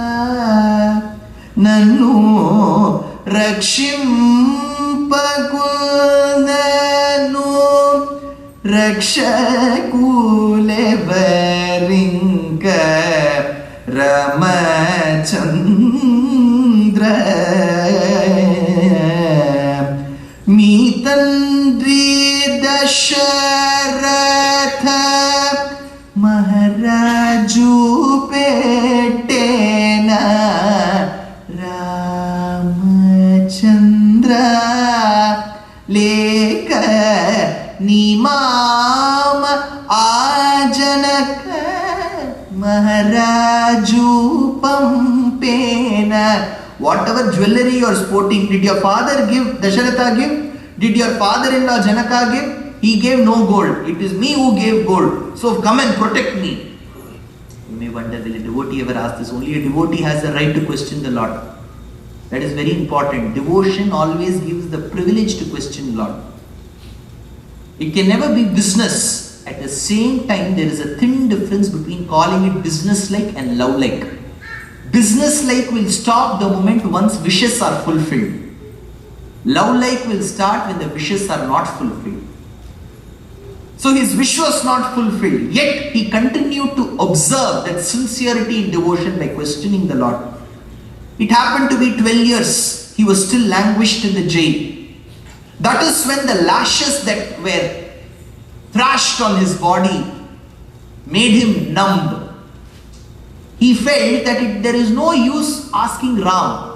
Rakshakule Varinka Ramachandra Mitandri Dasharatha Maharaju Petena Ramachandra Leka Nimama Ajanaka Maharaju Pampena. Whatever jewelry you are sporting, did your father give, Dasharatha give? Did your father-in-law Janaka give? He gave no gold. It is me who gave gold. So come and protect me. You may wonder, will a devotee ever ask this? Only a devotee has the right to question the Lord. That is very important. Devotion always gives the privilege to question Lord. It can never be business. At the same time, there is a thin difference between calling it business-like and love-like. Business-like will stop the moment once wishes are fulfilled. Love-like will start when the wishes are not fulfilled. So his wish was not fulfilled, yet he continued to observe that sincerity in devotion by questioning the Lord. It happened to be 12 years. He was still languished in the jail. That is when the lashes that were thrashed on his body made him numb. He felt that there is no use asking Ram,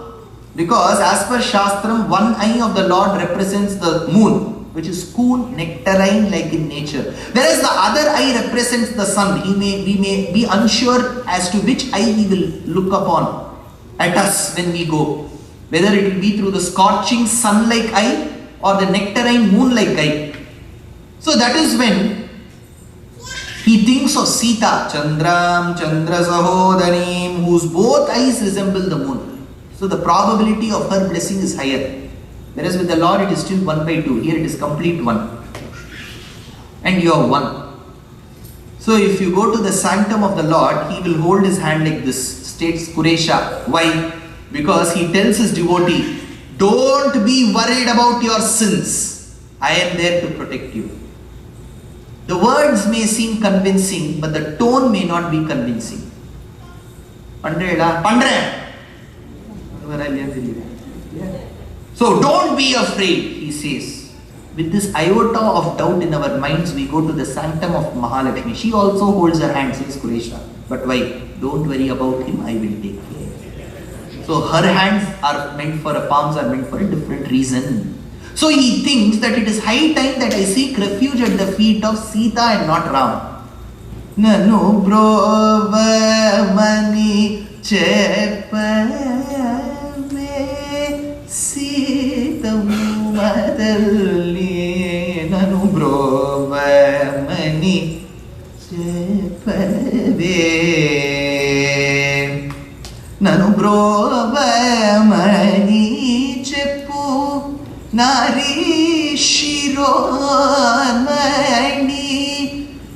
because as per Shastram, one eye of the Lord represents the moon, which is cool, nectarine like in nature. Whereas the other eye represents the sun. We may be unsure as to which eye he will look upon at us when we go. Whether it will be through the scorching sun-like eye or the nectarine moon-like eye. So that is when he thinks of Sita, Chandram, Chandra Sahodarim, whose both eyes resemble the moon. So the probability of her blessing is higher. Whereas with the Lord it is still 1 by 2. Here it is complete 1. And you are 1. So if you go to the sanctum of the Lord, he will hold his hand like this, states Kuresha. Why? Because he tells his devotee, don't be worried about your sins. I am there to protect you. The words may seem convincing, but the tone may not be convincing. So don't be afraid, he says. With this iota of doubt in our minds, we go to the sanctum of Mahalakshmi. She also holds her hand, says Kuresha. But why? Don't worry about him, I will take care. So her hands are meant for, palms are meant for a different reason. So he thinks that it is high time that I seek refuge at the feet of Sita and not Ram. Nanu brova mani chepame Sita madalli. Nanu brova mani chepave. Nanu brova mani chepu Nari Shiromani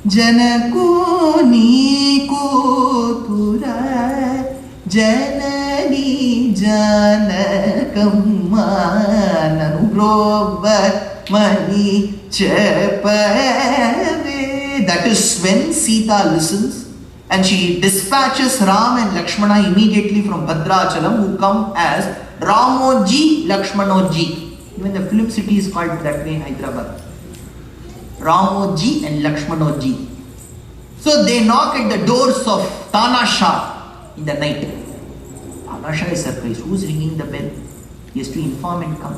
Janakuni Kutura Janani Janakamma Nanubrova Mani Chepave. That is when Sita listens and she dispatches Ram and Lakshmana immediately from Bhadrachalam, who come as Ramoji Lakshmanoji. Even the film city is called that way in Hyderabad. Ramoji and Lakshmanoji. So they knock at the doors of Tanasha in the night. Tanasha is surprised. Who's ringing the bell? He has to inform and come.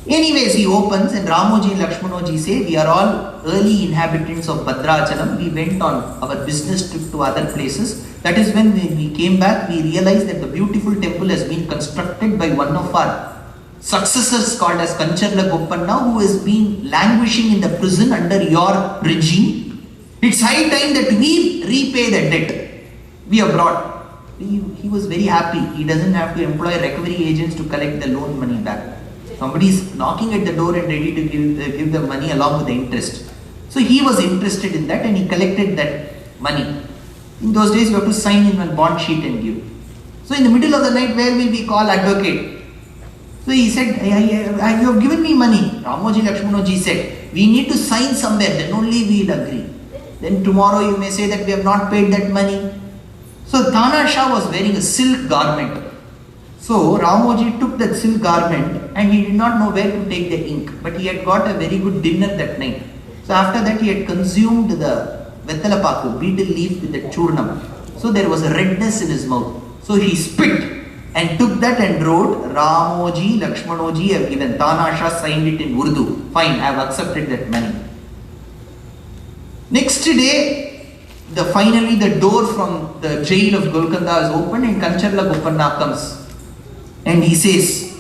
Anyways, he opens and Ramoji and Lakshmanoji say, we are all early inhabitants of Bhadrachalam. We went on our business trip to other places. That is when we came back, we realized that the beautiful temple has been constructed by one of our successors called as Kancharla Goppanna, who has been languishing in the prison under your regime. It's high time that we repay the debt we have brought. He was very happy. He doesn't have to employ recovery agents to collect the loan money back. Somebody is knocking at the door and ready to give the money along with the interest. So he was interested in that and he collected that money. In those days you have to sign in one bond sheet and give. So in the middle of the night, where will we call advocate? So he said, you have given me money. Ramoji Lakshmanoji said, we need to sign somewhere, then only we will agree. Then tomorrow you may say that we have not paid that money. So Tana Shah was wearing a silk garment. So Ramoji took that silk garment and he did not know where to take the ink. But he had got a very good dinner that night. So after that he had consumed the Vettalapaku, beetle leaf with the churnam. So there was a redness in his mouth. So he spit and took that and wrote, Ramoji Lakshmanoji have given. Tana Shah signed it in Urdu. Fine, I have accepted that money. Next day, finally the door from the jail of Golconda is opened and Kancharla Goppanna comes. And he says,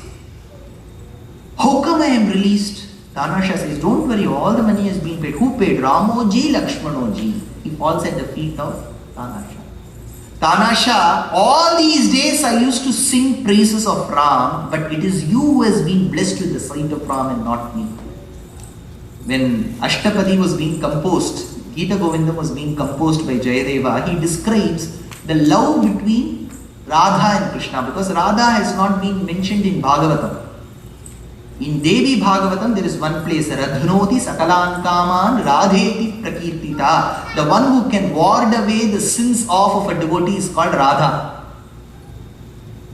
how come I am released? Tana Shah says, don't worry, all the money has been paid. Who paid? Ramoji Lakshmanoji. He falls at the feet of Tana Shah. Tana Shah, all these days I used to sing praises of Ram, but it is you who has been blessed with the sight of Ram and not me. When Ashtapadi was being composed, Gita Govindam was being composed by Jayadeva, he describes the love between Radha and Krishna, because Radha has not been mentioned in Bhagavatam. In Devi Bhagavatam, there is one place, Radhnoti Sakalan Kaman Radheti Prakirtita. The one who can ward away the sins off of a devotee is called Radha.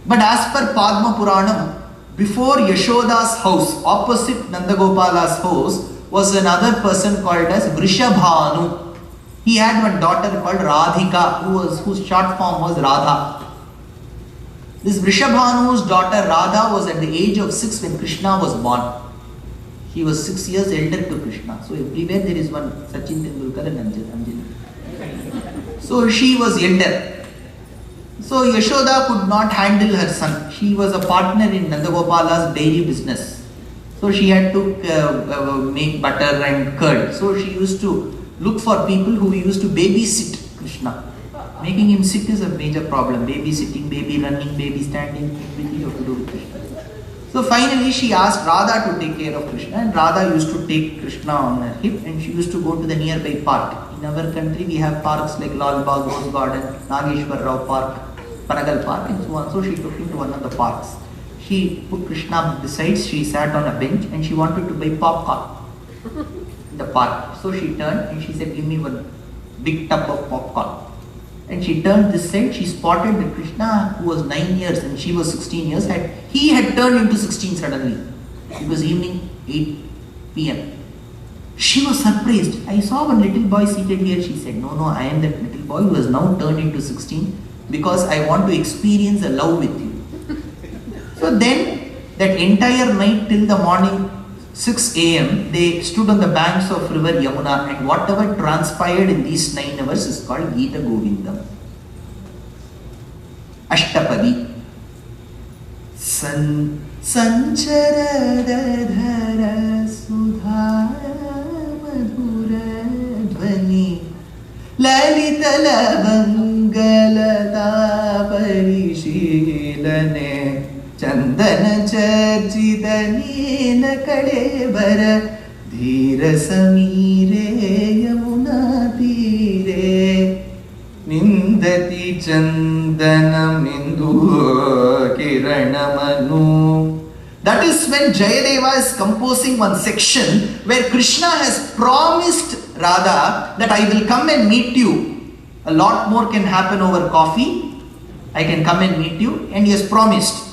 But as per Padma Puranam, before Yashoda's house, opposite Nandagopala's house, was another person called as Vrishabhanu. He had one daughter called Radhika, whose short form was Radha. This Vrishabhanu's daughter Radha was at the age of 6 when Krishna was born. He was 6 years elder to Krishna. So everywhere there is one Sachin Tendulkar and Anjali. So she was elder. So Yashoda could not handle her son. She was a partner in Nandagopala's dairy business. So she had to make butter and curd. So she used to look for people who used to babysit Krishna. Making him sick is a major problem. Baby sitting, baby running, baby standing, everything you have to do with Krishna. So finally she asked Radha to take care of Krishna, and Radha used to take Krishna on her hip and she used to go to the nearby park. In our country we have parks like Lal Bagh, Rose Garden, Nageshwar Rao Park, Panagal Park and so on. So she took him to one of the parks. She put Krishna beside, she sat on a bench and she wanted to buy popcorn in the park. So she turned and she said, give me one big tub of popcorn. And she turned this side, she spotted that Krishna, who was 9 years and she was 16 years, he had turned into 16 suddenly. It was evening, 8 p.m. She was surprised. I saw one little boy seated here. She said, no, I am that little boy who has now turned into 16 because I want to experience a love with you. So then, that entire night till the morning, 6 a.m., they stood on the banks of river Yamuna, and whatever transpired in these 9 hours is called Gita Govindam. Ashtapadi. Sanchara Dhara Sudha Madhura Dhvani Lalita Lavangalata Parishilane Chandana Charchidanina Kadevara Dhira Samire Yamuna Tire Nindati Chandanam Indu Kiranamanu. That is when Jayadeva is composing one section where Krishna has promised Radha that I will come and meet you. A lot more can happen over coffee. I can come and meet you, and he has promised.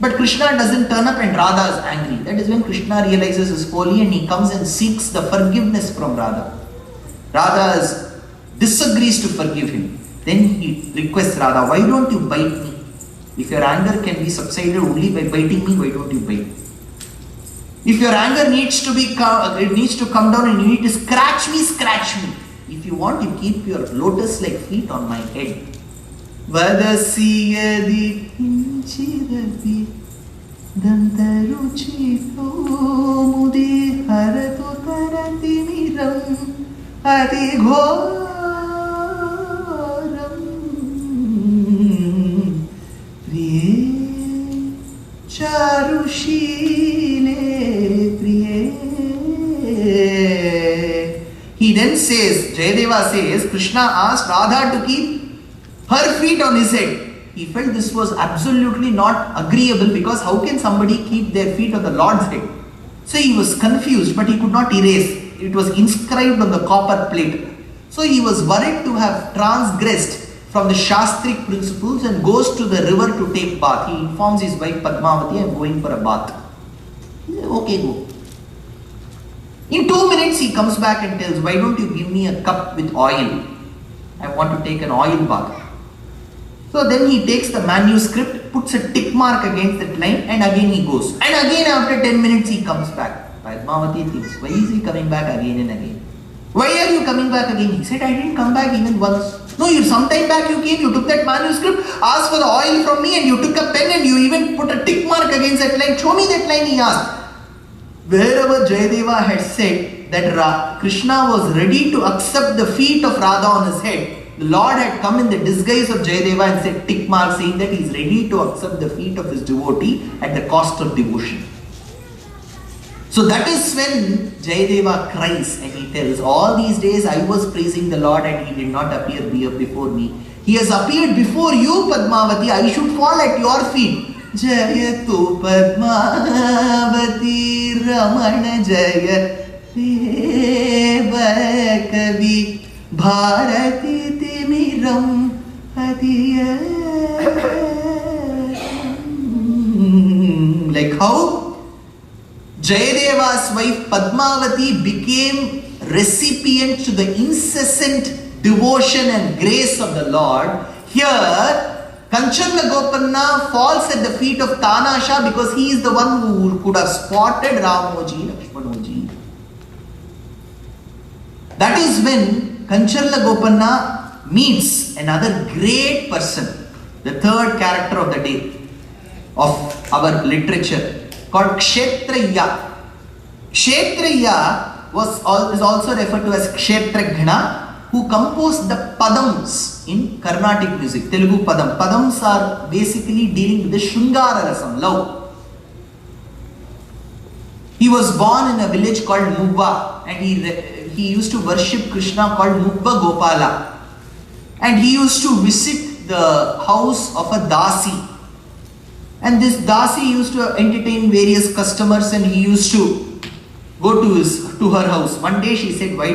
But Krishna doesn't turn up and Radha is angry. That is when Krishna realizes his folly and he comes and seeks the forgiveness from Radha. Radha disagrees to forgive him. Then he requests Radha, why don't you bite me? If your anger can be subsided only by biting me, why don't you bite? If your anger needs to come down and you need to scratch me, scratch me. If you want, you keep your lotus-like feet on my head. Vadasiyadi kinchirati dantaruchito mudi haratu tarati miram adighoram priye charushile priye. He then says, Jayadeva says, Krishna asked Radha to keep her feet on his head. He felt this was absolutely not agreeable, because how can somebody keep their feet on the Lord's head? So he was confused, but he could not erase. It was inscribed on the copper plate. So he was worried to have transgressed from the Shastric principles and goes to the river to take bath. He informs his wife Padmavati, I am going for a bath. He said, okay, go. In 2 minutes he comes back and tells, why don't you give me a cup with oil? I want to take an oil bath. So then he takes the manuscript, puts a tick mark against that line, and again he goes. And again after 10 minutes he comes back. Padmavati thinks, why is he coming back again and again? Why are you coming back again? He said, I didn't come back even once. No, you sometime back you came, you took that manuscript, asked for the oil from me, and you took a pen and you even put a tick mark against that line. Show me that line, he asked. Wherever Jayadeva had said that Krishna was ready to accept the feet of Radha on his head, the Lord had come in the disguise of Jayadeva and said tick mark, saying that he is ready to accept the feet of his devotee at the cost of devotion. So that is when Jayadeva cries and he tells, all these days I was praising the Lord and he did not appear before me. He has appeared before you, Padmavati. I should fall at your feet. Jayatu Padmavati Ramana Jaya Deva Kavi Bharati Timiram Adiya. Like how Jayadeva's wife Padmavati became recipient to the incessant devotion and grace of the Lord. Here, Kanchanla Gopanna falls at the feet of Tanasha because he is the one who could have spotted Ramoji, Lakshmanoji. That is when Kanchanla Gopanna meets another great person, the third character of the day of our literature, called Kshetragna. Kshetragna is also referred to as Kshetragna, who composed the padams in Carnatic music, Telugu padam. Padams are basically dealing with the Shringara Rasam, love. He was born in a village called Mubba, and he used to worship Krishna called Mubba Gopala. And he used to visit the house of a Dasi. And this Dasi used to entertain various customers, and he used to go to her house. One day she said, why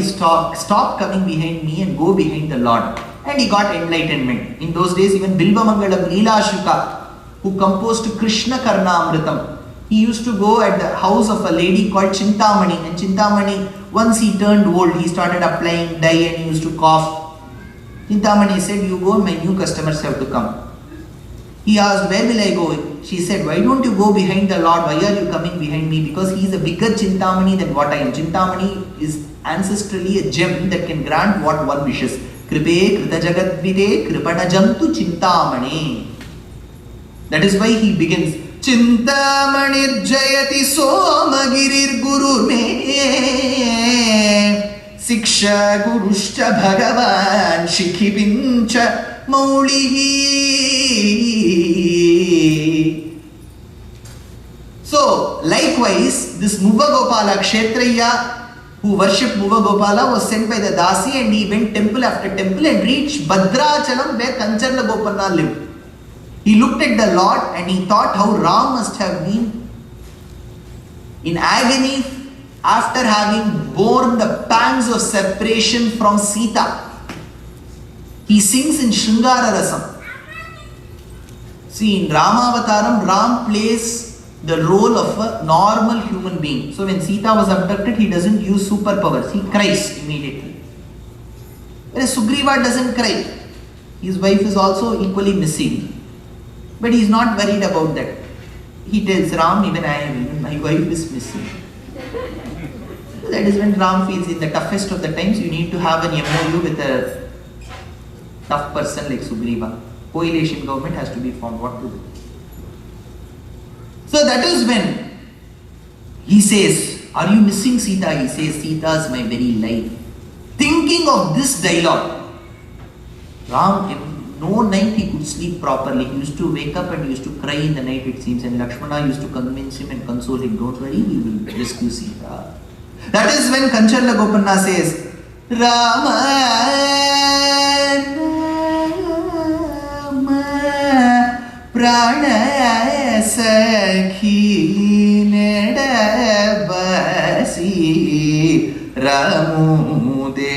stop coming behind me and go behind the Lord? And he got enlightenment. In those days, even Bilvamangalam Leela Shuka, who composed Krishna Karna Amritam, he used to go at the house of a lady called Chintamani. And Chintamani, once he turned old, he started applying dye and he used to cough. Chintamani said, you go, my new customers have to come. He asked, where will I go? She said, why don't you go behind the Lord? Why are you coming behind me? Because he is a bigger Chintamani than what I am. Chintamani is ancestrally a gem that can grant what one wishes. Kripe krita jagadvite kripanajantu Chintamani. That is why he begins, Chintamanir jayati somagirir guru me Siksha gurushcha bhagavan shikhibincha Maulihi. So, likewise, this Mubba Gopala, Kshetragna, who worshipped Mubba Gopala, was sent by the Dasi, and he went temple after temple and reached Bhadrachalam, where Kanchanla Gopanna lived. He looked at the Lord and he thought how Ram must have been in agony after having borne the pangs of separation from Sita. He sings in Shringara Rasam. See, in Ramavataram, Ram plays the role of a normal human being. So when Sita was abducted, he doesn't use superpowers. He cries immediately. Whereas Sugriva doesn't cry. His wife is also equally missing. But he is not worried about that. He tells Ram, even my wife is missing. That is when Ram feels in the toughest of the times, you need to have an MOU with a tough person like Sugriva. Coalition government has to be formed. What to do? So that is when he says, are you missing Sita? He says, Sita is my very life. Thinking of this dialogue, Ram, no night he could sleep properly. He used to wake up and used to cry in the night, it seems. And Lakshmana used to convince him and console him. Don't worry, we will rescue Sita. That is when Kanchanla Gopanna says, Rama, Rama, prana sakhi nedabasi ramude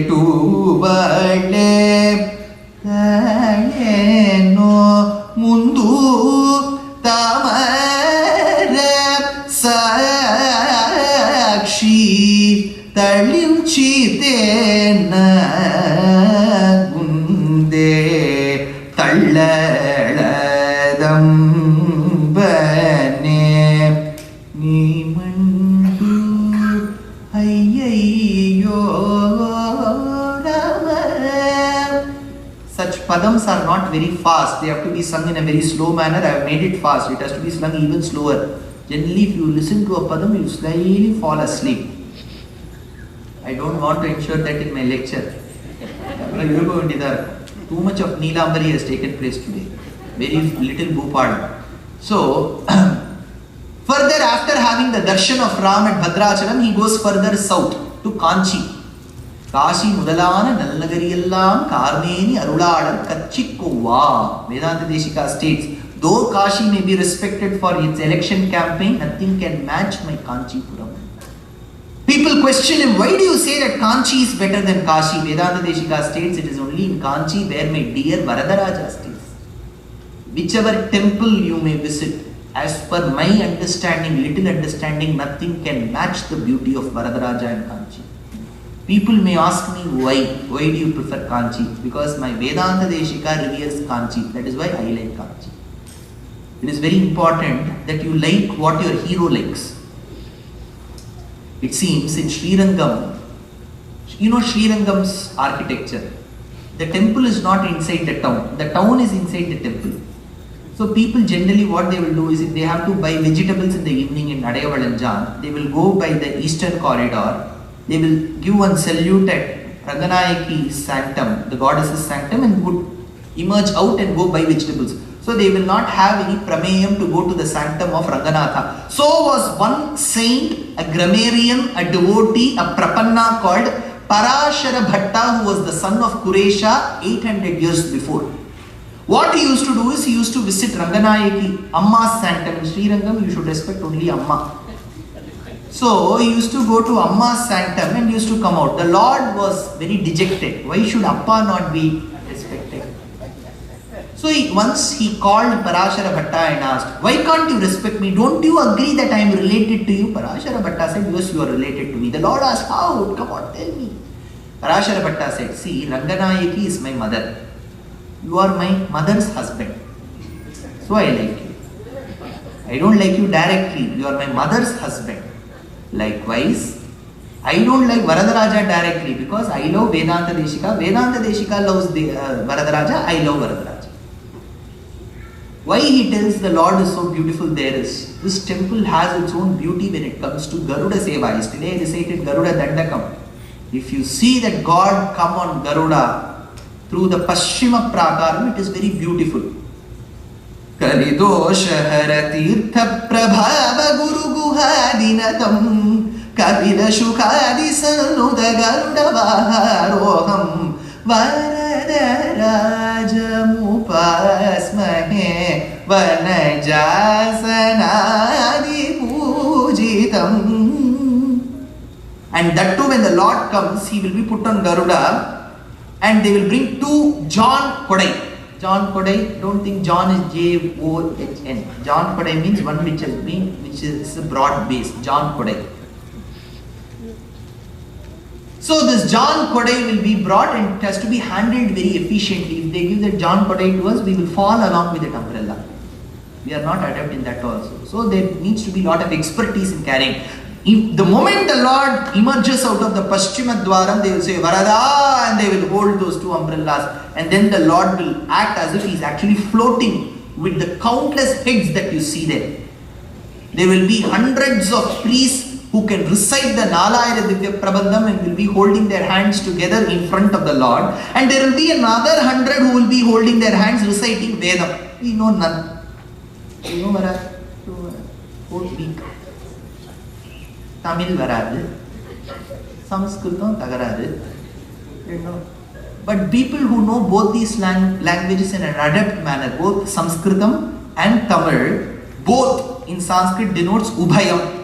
tubale no mundu tamara sakshi talinchitena gunde tallaladambane nimandu ayyayyo rama. Such padams are not very fast. They have to be sung in a very slow manner. I have made it fast. It has to be sung even slower. Generally, if you listen to a padam, you slightly fall asleep. I don't want to ensure that in my lecture. Too much of Neelambari has taken place today. Very little Bhupada. So, further after having the darshan of Ram at Bhadrachalam, he goes further south to Kanchi. Kashi Mudalana Nalnagariyallam Karmeni Arulaadar Kachikova. Vedanta Deshika states, though Kashi may be respected for its election campaign, nothing can match my Kanchipuram. People question him, why do you say that Kanchi is better than Kashi? Vedanta Deshika states, it is only in Kanchi where my dear Varadaraja stays. Whichever temple you may visit, as per my understanding, little understanding, nothing can match the beauty of Varadaraja and Kanchi. People may ask me why do you prefer Kanchi? Because my Vedanta Deshika reveres Kanchi. That is why I like Kanchi. It is very important that you like what your hero likes. It seems in Srirangam, you know Srirangam's architecture. The temple is not inside the town. The town is inside the temple. So people generally what they will do is if they have to buy vegetables in the evening in Adayavalanjan, they will go by the eastern corridor. They will give one salute at Ranganayaki's sanctum, the goddess's sanctum, and would emerge out and go buy vegetables. So they will not have any prameyam to go to the sanctum of Ranganatha. So was one saint, a grammarian, a devotee, a prapanna called Parashara Bhatta, who was the son of Kuresha 800 years before. What he used to do is he used to visit Ranganayaki, Amma's sanctum. In Srirangam, you should respect only Amma. So he used to go to Amma's sanctum and used to come out. The Lord was very dejected. Why should Appa not be respected? So once he called Parashara Bhatta and asked, why can't you respect me? Don't you agree that I am related to you? Parashara Bhatta said, yes, you are related to me. The Lord asked, how? Come on, tell me. Parashara Bhatta said, see, Ranganayaki is my mother. You are my mother's husband. So I like you. I don't like you directly. You are my mother's husband. Likewise, I don't like Varadaraja directly because I love Vedanta Deshika. Vedanta Deshika loves Varadaraja. I love Varadaraja. Why he tells the Lord is so beautiful there is, this temple has its own beauty when it comes to Garuda Seva. Yesterday I recited Garuda Dandakam. If you see that God come on Garuda through the Paschima Prakaram, it is very beautiful. Kalidosha Haratirtha Prabhava Guru Guhadinatam Kapila Shukadi Sanuda Garuda Vaharoham Varadaraja Vanajasanadi Pujitam. And that too, when the Lord comes, he will be put on Garuda and they will bring two John Kodai. John Kodai, don't think John is John. John Kodai means one which is a broad base. John Kodai. So this John Kodai will be brought and it has to be handled very efficiently. If they give that John Kodai to us, we will fall along with that umbrella. We are not adept in that also. So there needs to be a lot of expertise in carrying. If the moment the Lord emerges out of the Paschima Dwaram, they will say Varada and they will hold those two umbrellas, and then the Lord will act as if he is actually floating with the countless heads that you see there. There will be hundreds of priests who can recite the Nalayana Divya Prabandham and will be holding their hands together in front of the Lord, and there will be another 100 who will be holding their hands reciting Vedam. We know none. You know Varad? Whole week. Tamil Varad. Sanskritam Tagaradu. You know. But people who know both these languages in an adept manner, both Sanskritam and Tamil, both in Sanskrit denotes Ubhayam.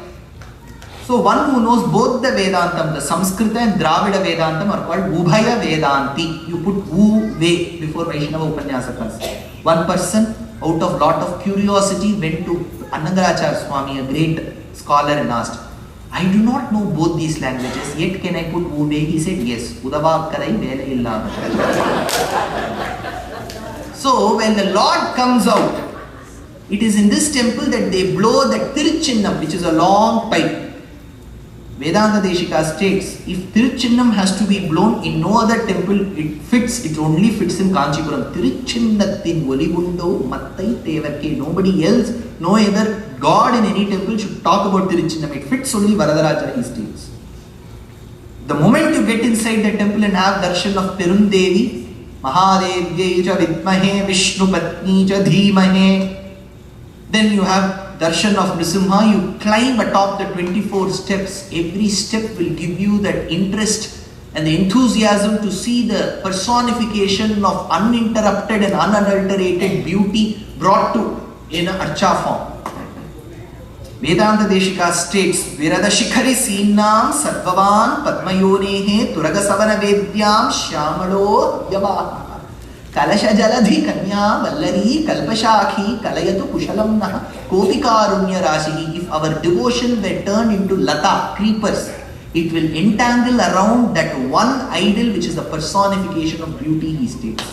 So one who knows both the Vedantam, the Samskrita and Dravida Vedantam are called Ubhaya Vedanti. You put U-Ve before Vaishnava Upanyasakas. One person out of lot of curiosity went to Annamacharya Swami, a great scholar, and asked, I do not know both these languages, yet can I put U-Ve? He said, yes. Udavakkarai vela illa. So when the Lord comes out, it is in this temple that they blow the Tiruchinnam, which is a long pipe. Vedanta Deshika states, if Tiruchinnam has to be blown in no other temple, it only fits in Kanchipuram. Tiruchinnathin Olibundo Mattai Tevarke. Nobody else, no other god in any temple should talk about Tiruchinnam. It fits only Varadaraja, he states. The moment you get inside the temple and have darshan of Perundevi, Mahadevye cha Vidmahe Vishnu Patni cha Dhimahe, then you have darshan of Nrisimha, you climb atop the 24 steps. Every step will give you that interest and the enthusiasm to see the personification of uninterrupted and unadulterated beauty brought to in an archa form. Vedanta Deshika states, Virada Shikhari Sinam Sarvavan Padmayonehe Turagasavana Vedyam Shyamalo Yavaha Kalasha Jaladhi Kanya Vallari Kalpashakhi Kalayatu Kushalam Naha Kopikarunya Rashihi. If our devotion were turned into lata, creepers, it will entangle around that one idol which is the personification of beauty, he states.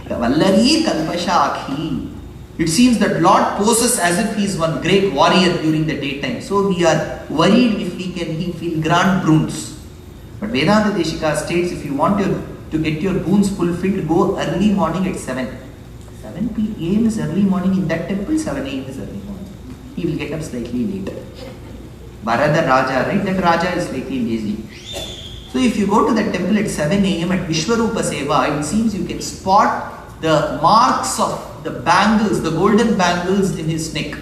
Vallari Kalpashakhi. It seems that Lord poses as if he is one great warrior during the daytime. So we are worried if he will grant boons. But Vedanta Deshika states, if you want to get your boons fulfilled, go early morning at 7. 7 p.m. is early morning in that temple, 7 a.m. is early morning. He will get up slightly later. Bharata Raja, right? That Raja is slightly lazy. So if you go to the temple at 7 a.m. at Vishwarupa Seva, it seems you can spot the marks of the bangles, the golden bangles in his neck.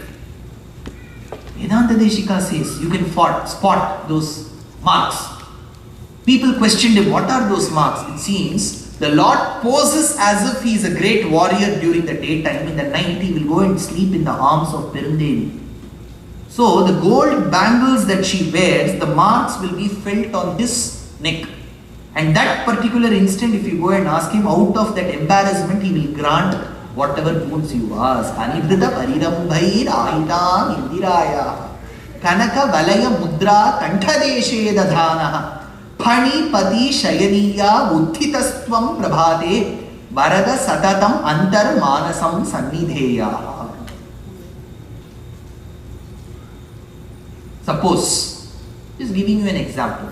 Vedanta Deshika says you can spot those marks. People questioned him, what are those marks? It seems the Lord poses as if he is a great warrior during the daytime. In the night he will go and sleep in the arms of Perundevi. So the gold bangles that she wears, the marks will be felt on his neck. And that particular instant, if you go and ask him, out of that embarrassment, he will grant whatever boons you ask. Anibrita parirambhair ahitam indiraya kanaka valaya mudra kantadeshe dadhanaha Phani pati shayaniya utthitasvam prabhate varada satatam antar manasam sannidheya. Suppose, just giving you an example.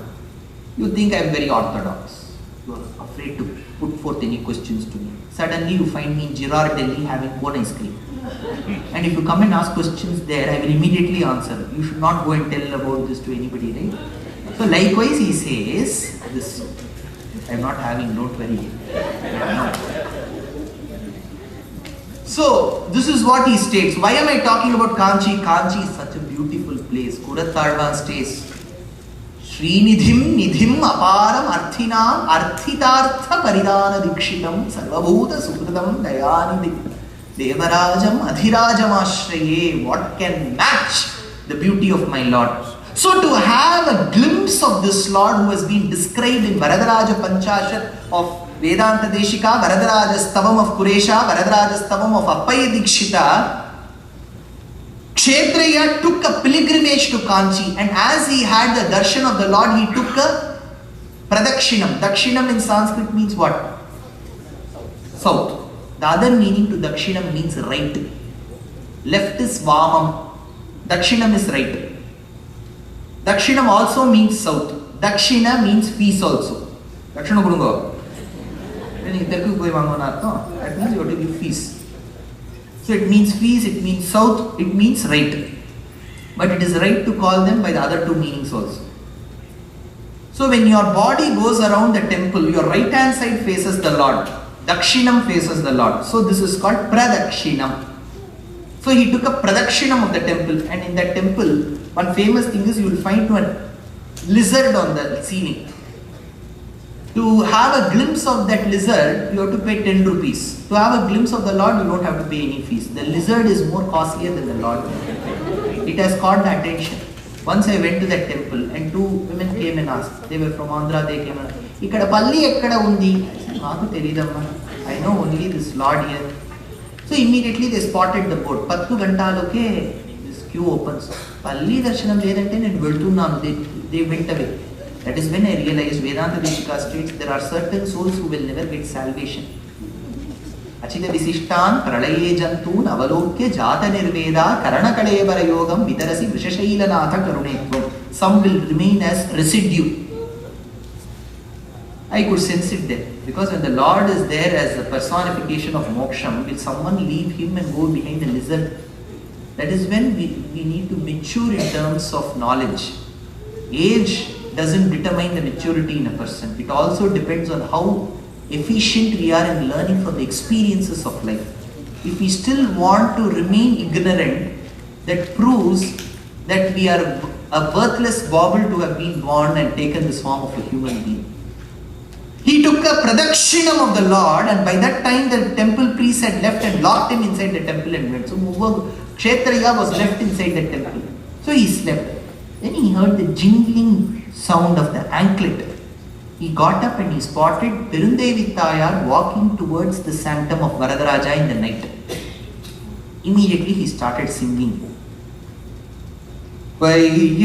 You think I am very orthodox. You are afraid to put forth any questions to me. Suddenly you find me in Girard, Delhi having cone ice cream. And if you come and ask questions there, I will immediately answer. You should not go and tell about this to anybody, right? So likewise he says, this, I am not having, don't worry. So this is what he states. Why am I talking about Kanchi? Kanchi is such a beautiful place. Kudattarvan states, Srinidhim nidhim aparam arthinam arthitartha paridana dikshitam sarvabhuta sukritam dayani devarajam adhirajam ashraye. What can match the beauty of my Lord? So to have a glimpse of this Lord who has been described in Varadaraja Panchashat of Vedanta Deshika, Varadaraja Stavam of Kuresha, Varadaraja Stavam of Appaya Dikshita, Kshetragna took a pilgrimage to Kanchi, and as he had the darshan of the Lord, he took a pradakshinam. Dakshinam in Sanskrit means what? South. The other meaning to dakshinam means right. Left is vamam. Dakshinam is right. Dakshinam also means south. Dakshina means fees also. Dakshina kudungo. That means you have to give fees. So it means fees, it means south, it means right. But it is right to call them by the other two meanings also. So when your body goes around the temple, your right hand side faces the Lord. Dakshinam faces the Lord. So this is called pradakshinam. So he took a pradakshinam of the temple, and in that temple, one famous thing is you will find one lizard on the ceiling. To have a glimpse of that lizard, you have to pay 10 rupees. To have a glimpse of the Lord, you don't have to pay any fees. The lizard is more costlier than the Lord. It has caught the attention. Once I went to that temple and two women came and asked. They were from Andhra, they came and asked, "Ikkada palli ekkada undi?" I said, "Naaku telidamma. I know only this Lord here." So immediately they spotted the board. 10 gantaloke this queue opens. Palli darshanam ledante nenu veltunnanu. They went away. That is when I realized Vedanta Deshika states there are certain souls who will never get salvation. Achita visishtan pralaye jantun avalokya jata nirveda karanakadevara yogam vitarasi vrishashailanatha karunetvam. Some will remain as residue. I could sense it there. Because when the Lord is there as the personification of moksham, will someone leave him and go behind a lizard? That is when we need to mature in terms of knowledge. Age doesn't determine the maturity in a person. It also depends on how efficient we are in learning from the experiences of life. If we still want to remain ignorant, that proves that we are a worthless bauble to have been born and taken this form of a human being. He took a pradakshinam of the Lord, and by that time the temple priest had left and locked him inside the temple and went. So Kshetragna was left inside the temple. So he slept. Then he heard the jingling sound of the anklet. He got up and he spotted Perundevi Tayar walking towards the sanctum of Varadaraja in the night. Immediately he started singing. Payyada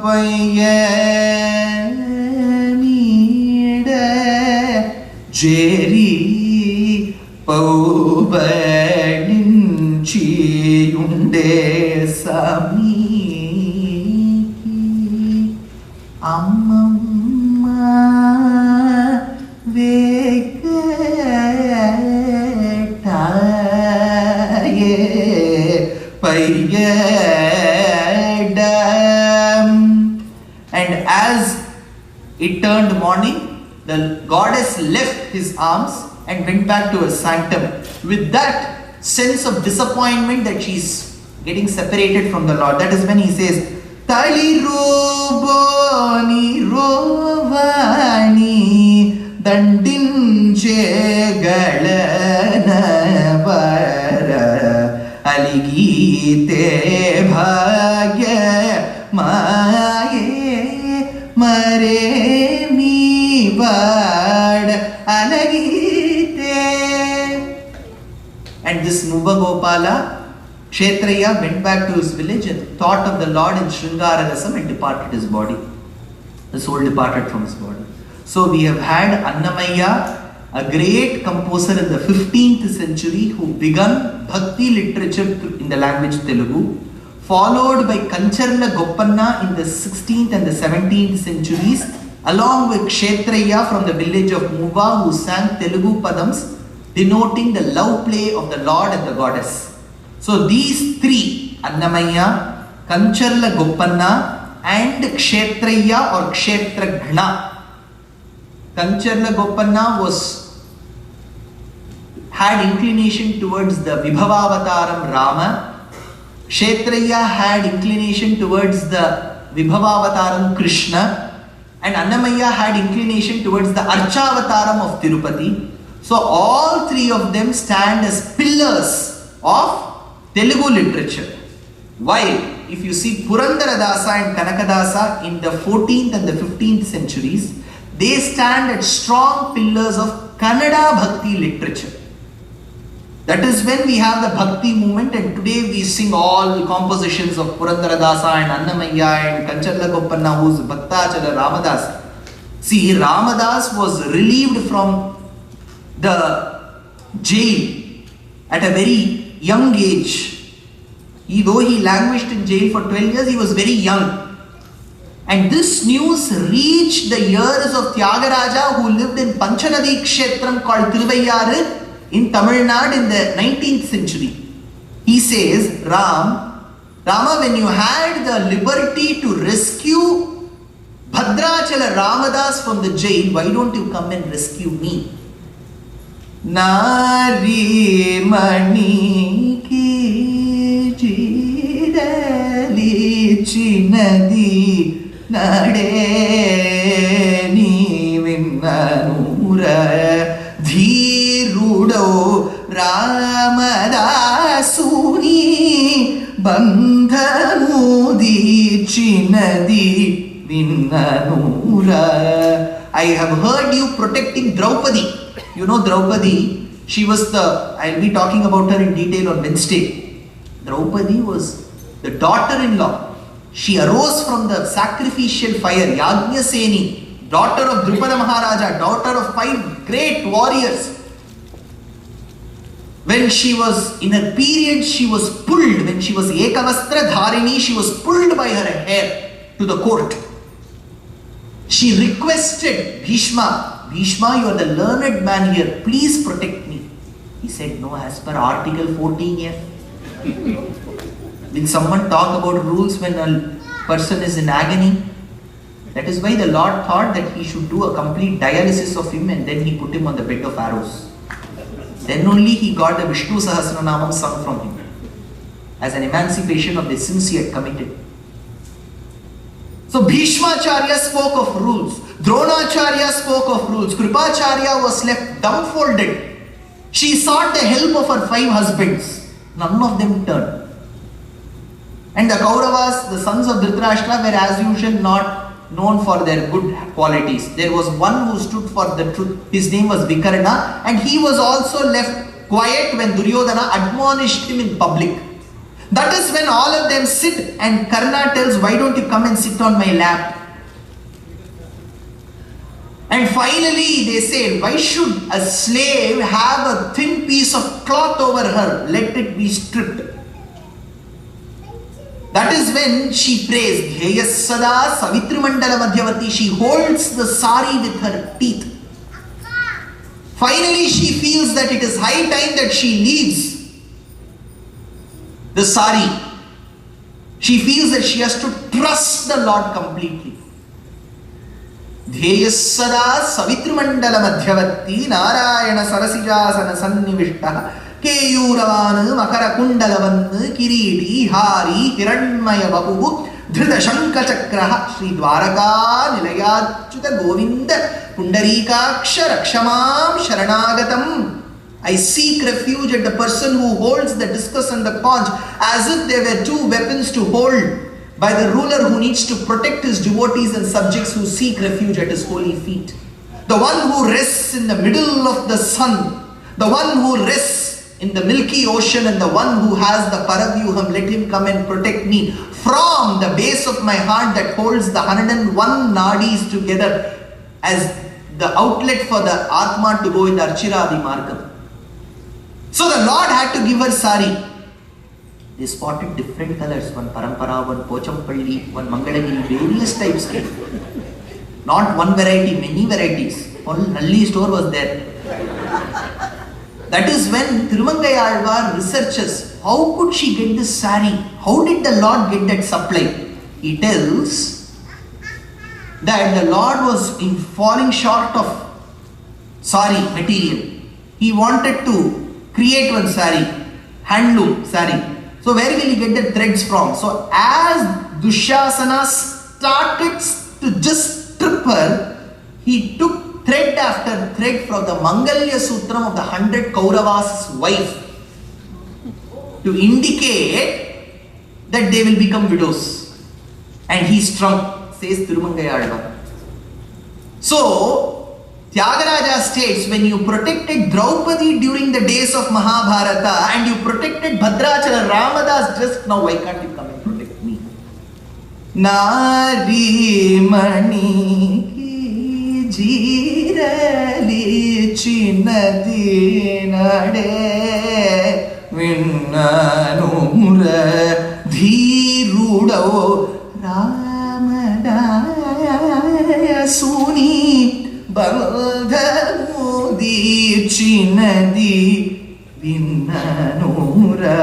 payyamida jeri paubaninchiyunde sami Amma vekataye payyadam. And as it turned morning, the goddess left his arms and went back to her sanctum with that sense of disappointment that she is getting separated from the Lord. That is when he says, Tali roboni rovani dandinche galanavara aligite bhagya maye mare mi bad alagite. And this Nuba Gopala Kshetragna went back to his village and thought of the Lord in Sringara Rasam and departed his body. The soul departed from his body. So we have had Annamacharya, a great composer in the 15th century who began Bhakti literature in the language Telugu, followed by Kancharla Goppanna in the 16th and the 17th centuries, along with Kshetragna from the village of Muva, who sang Telugu Padams denoting the love play of the Lord and the goddess. So these three, Annamacharya, Kancharla Goppanna and Kshetragna or Kshetragna. Kancharla Goppanna had inclination towards the Vibhavavataram Rama. Kshetragna had inclination towards the Vibhavavataram Krishna. And Annamacharya had inclination towards the Archavataram of Tirupati. So all three of them stand as pillars of Telugu literature. While if you see Purandaradasa and Kanakadasa in the 14th and the 15th centuries, they stand as strong pillars of Kannada Bhakti literature. That is when we have the Bhakti movement, and today we sing all compositions of Purandaradasa and Annamacharya and Kancharla Goppanna, who is Bhaktachala Ramadas. See, Ramadas was relieved from the jail at a very young age. Though he languished in jail for 12 years, he was very young. And this news reached the ears of Tyagaraja, who lived in Panchanadi Kshetram called Tiruvayyaru in Tamil Nadu in the 19th century. He says, Rama, when you had the liberty to rescue Bhadrachala Ramadas from the jail, why don't you come and rescue me? Nari mani ki jidali chinadi nade ni vinnanura dhirudo Ramadasu ni bandhanu dichinadi vinnanura. I have heard you protecting Draupadi. You know Draupadi, she was I'll be talking about her in detail on Wednesday. Draupadi was the daughter-in-law. She arose from the sacrificial fire, Yajnaseni, daughter of Drupada Maharaja, daughter of 5 great warriors. When she was in her period, she was pulled. When she was Ekavastra Dharini, she was pulled by her hair to the court. She requested Bhishma, Bhishma, you are the learned man here, please protect me. He said, no, as per Article 14F. Will someone talk about rules when a person is in agony? That is why the Lord thought that he should do a complete dialysis of him and then he put him on the bed of arrows. Then only he got the Vishnu Sahasranamam sung from him as an emancipation of the sins he had committed. So Bhishmacharya spoke of rules, Dronacharya spoke of rules, Kripacharya was left dumbfolded. She sought the help of her 5 husbands. None of them turned. And the Kauravas, the sons of Dhritarashtra, were as usual not known for their good qualities. There was one who stood for the truth. His name was Vikarna, and he was also left quiet when Duryodhana admonished him in public. That is when all of them sit and Karna tells, why don't you come and sit on my lap? And finally they say, why should a slave have a thin piece of cloth over her? Let it be stripped. That is when she prays, Dheyas Sada Savitrimandala Madhyavati. She holds the sari with her teeth. Finally she feels that it is high time that she leaves the sari. She feels that she has to trust the Lord completely. Dheyas Sada Savitrimandala Madhyavati Narayana Sarasijasana Sannivishtaha Keyuravan Makara Kundalavan Kiridi Hari Hiranmaya Babu Dhrita Shankachakraha Sri.Dwaraka Nilayachyuta Govinda Pundarikaksha Rakshamam Sharanagatam. I seek refuge at the person who holds the discus and the conch as if they were 2 weapons to hold by the ruler who needs to protect his devotees and subjects who seek refuge at his holy feet. The one who rests in the middle of the sun, the one who rests in the milky ocean, and the one who has the Paravyuham, let him come and protect me from the base of my heart that holds the 101 nadis together as the outlet for the Atma to go in the Archiradi Margam. So the Lord had to give her sari. They spotted different colors, one Parampara, one Pochampalli, one Mangalagiri, various types came. Not one variety, many varieties. All Nalli store was there. That is when Thirumangai Alvar researches, how could she get this sari? How did the Lord get that supply? He tells that the Lord was falling short of sari material. He wanted to create one sari, handloom sari. So where will he get the threads from? So as Dushyasana started to just strip her, he took thread after thread from the Mangalya Sutram of the 100 Kauravas' wife to indicate that they will become widows. And he strung, says Thirumangai Alvar. So Tyagaraja states, when you protected Draupadi during the days of Mahabharata and you protected Bhadrachala, Ramadas just now, why can't you come and protect me? Nari mani ki jirali chinadi nade vinnanura dhirudao Ramadasuni Baldhamudi Chinadi Vinnanura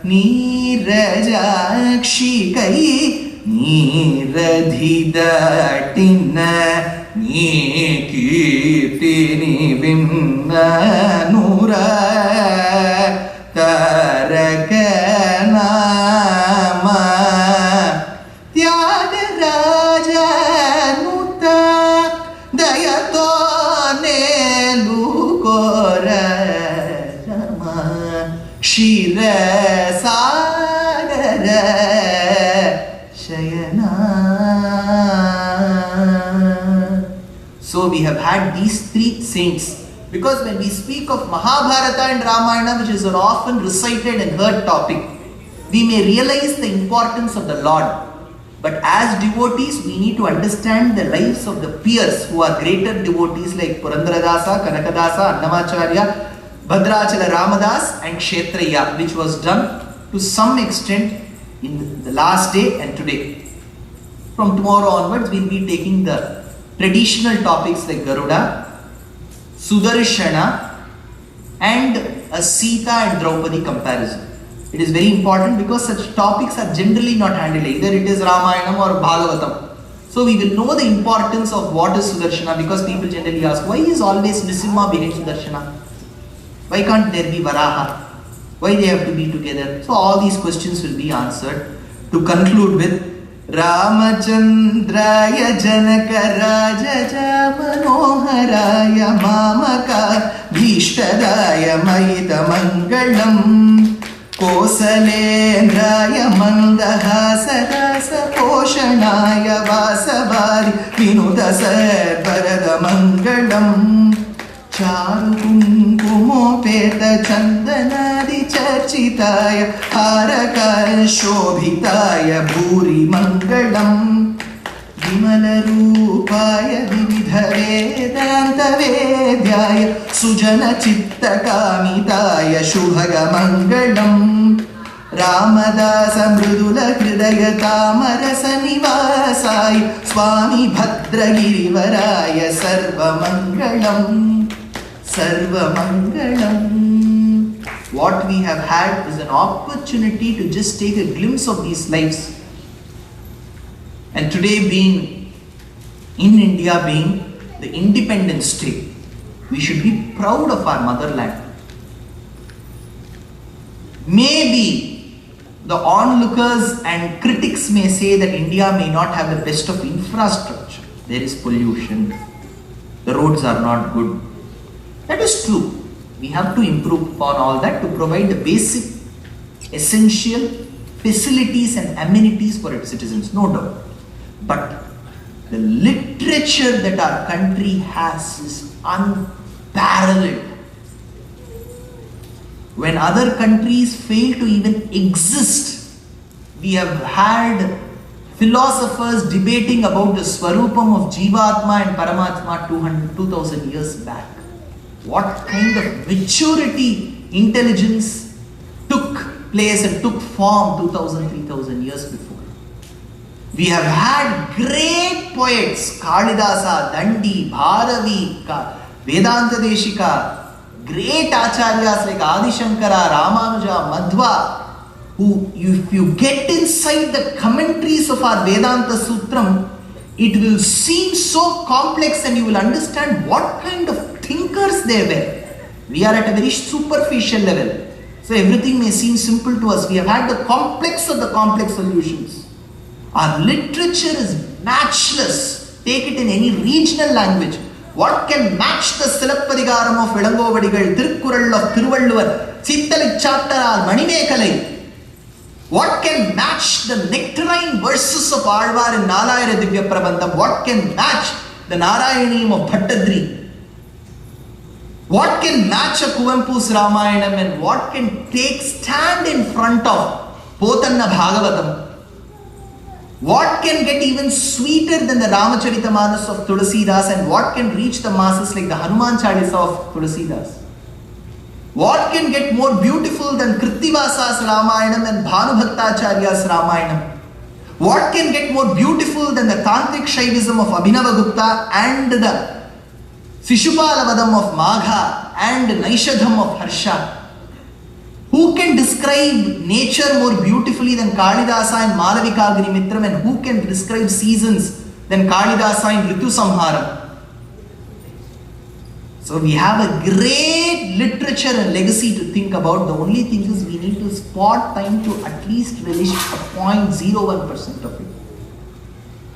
Nirajakshi Kai Niradhidatina Nikirtini Vinnanura Tarakanama Tyagaraja So we have had these three saints. Because when we speak of Mahabharata and Ramayana, which is an often recited and heard topic, we may realize the importance of the Lord. But as devotees, we need to understand the lives of the peers who are greater devotees like Purandaradasa, Kanakadasa, Annamacharya, Bhadrachala Ramadas and Kshetragna, which was done to some extent in the last day and today. From tomorrow onwards, we will be taking the traditional topics like Garuda, Sudarshana and a Sita and Draupadi comparison. It is very important because such topics are generally not handled. Either it is Ramayanam or Bhagavatam. So we will know the importance of what is Sudarshana, because people generally ask, why is always Nisimha behind Sudarshana? Why can't there be Varaha? Why they have to be together? So all these questions will be answered. To conclude with Ramachandraya Janaka Rajaja Manoharaya Mamaka Bhishtadaya Maita Mangalam Kosalendraya Mandahasa Poshanaya Vasavari Vinudasa Varada Mangalam Charu Kumkumopeta Chandanadi Chachitaya Haraka Shobhitaya Bhuri Mangalam Vimala Rupaya Vividha Vedanta Vedyaya Sujana Chitta Kamitaya Shubhaga Mangalam Ramadasa Mridula Hridaya Tamarasa Nivasaya Swami Bhadragiri Varaya Sarva Mangalam Sarva Mangalam. What we have had is an opportunity to just take a glimpse of these lives. And today, being in India, being the independent state, we should be proud of our motherland. Maybe the onlookers and critics may say that India may not have the best of infrastructure. There is pollution, the roads are not good. That is true. We have to improve upon all that to provide the basic, essential facilities and amenities for its citizens, no doubt. But the literature that our country has is unparalleled. When other countries fail to even exist, we have had philosophers debating about the Swarupam of Jivatma and Paramatma 2000 years back. What kind of maturity, intelligence took place and took form 2000, 3000 years before. We have had great poets, Kalidasa, Dandi, Bharavi, Vedanta Deshika, great acharyas like Adi Shankara, Ramanuja, Madhva, who, if you get inside the commentaries of our Vedanta Sutram, it will seem so complex and you will understand what kind of thinkers they were. We are at a very superficial level. So everything may seem simple to us. We have had the complex of the complex solutions. Our literature is matchless. Take it in any regional language. What can match the Silappadigaram of Vilangovadigal, Tirukkural of Thiruvalluvar, Chittali Chattar, Manimekalai? What can match the nectarine verses of Alvar and Nalayara Divya Prabandham? What can match the Narayaniyam of Bhattadri? What can match a Kuvempu's Ramayanam, and what can take stand in front of Potanna Bhagavatam? What can get even sweeter than the Ramacharita of Tulasidas, and what can reach the masses like the Hanuman Chalisa of Tulasidas? What can get more beautiful than Krittivasa's Ramayanam and Bhanubhattacharya's Ramayanam? What can get more beautiful than the Tantric Shaivism of Abhinavagupta and the Sishupalavadam of Magha and Naishadham of Harsha? Who can describe nature more beautifully than Kalidasa and Malavika Agnimitram, and who can describe seasons than Kalidasa in Ritu Samharam? So we have a great literature and legacy to think about. The only thing is we need to spot time to at least relish a 0.01% of it.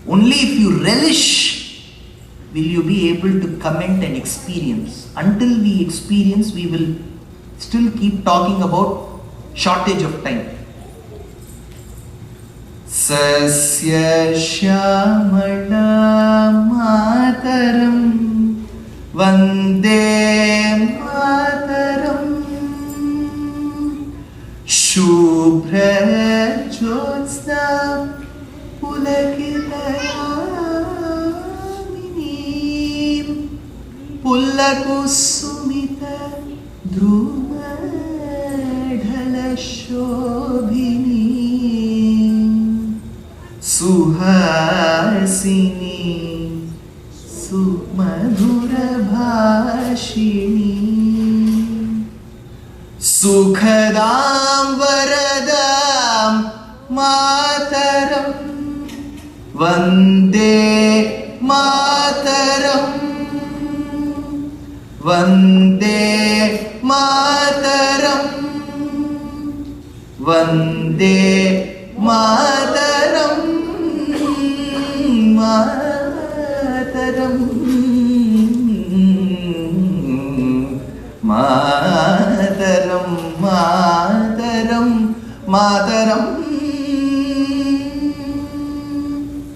Only if you relish will you be able to comment and experience. Until we experience, we will still keep talking about shortage of time. Sasya Shyamala Mataram Vande Mataram. Shubhra Jyotsna Pulakitayaminim Pullakusumita Dhrumadhalashobhinim Suhasini Sumadhurabhashini Sukhadam Varadam Mataram Vande Mataram Vande Mataram Vande Mataram Mataram Mataram Mataram Mataram.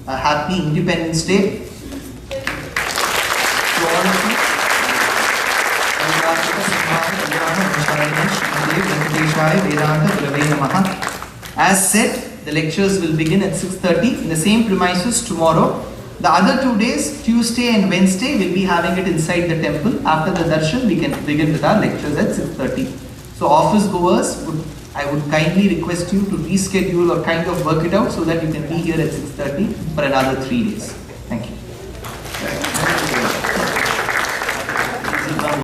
A happy Independence Day to all of you. As said, the lectures will begin at 6:30 in the same premises tomorrow. The other 2 days, Tuesday and Wednesday, we'll be having it inside the temple. After the darshan, we can begin with our lectures at 6:30. So office goers, I would kindly request you to reschedule or kind of work it out so that you can be here at 6:30 for another 3 days.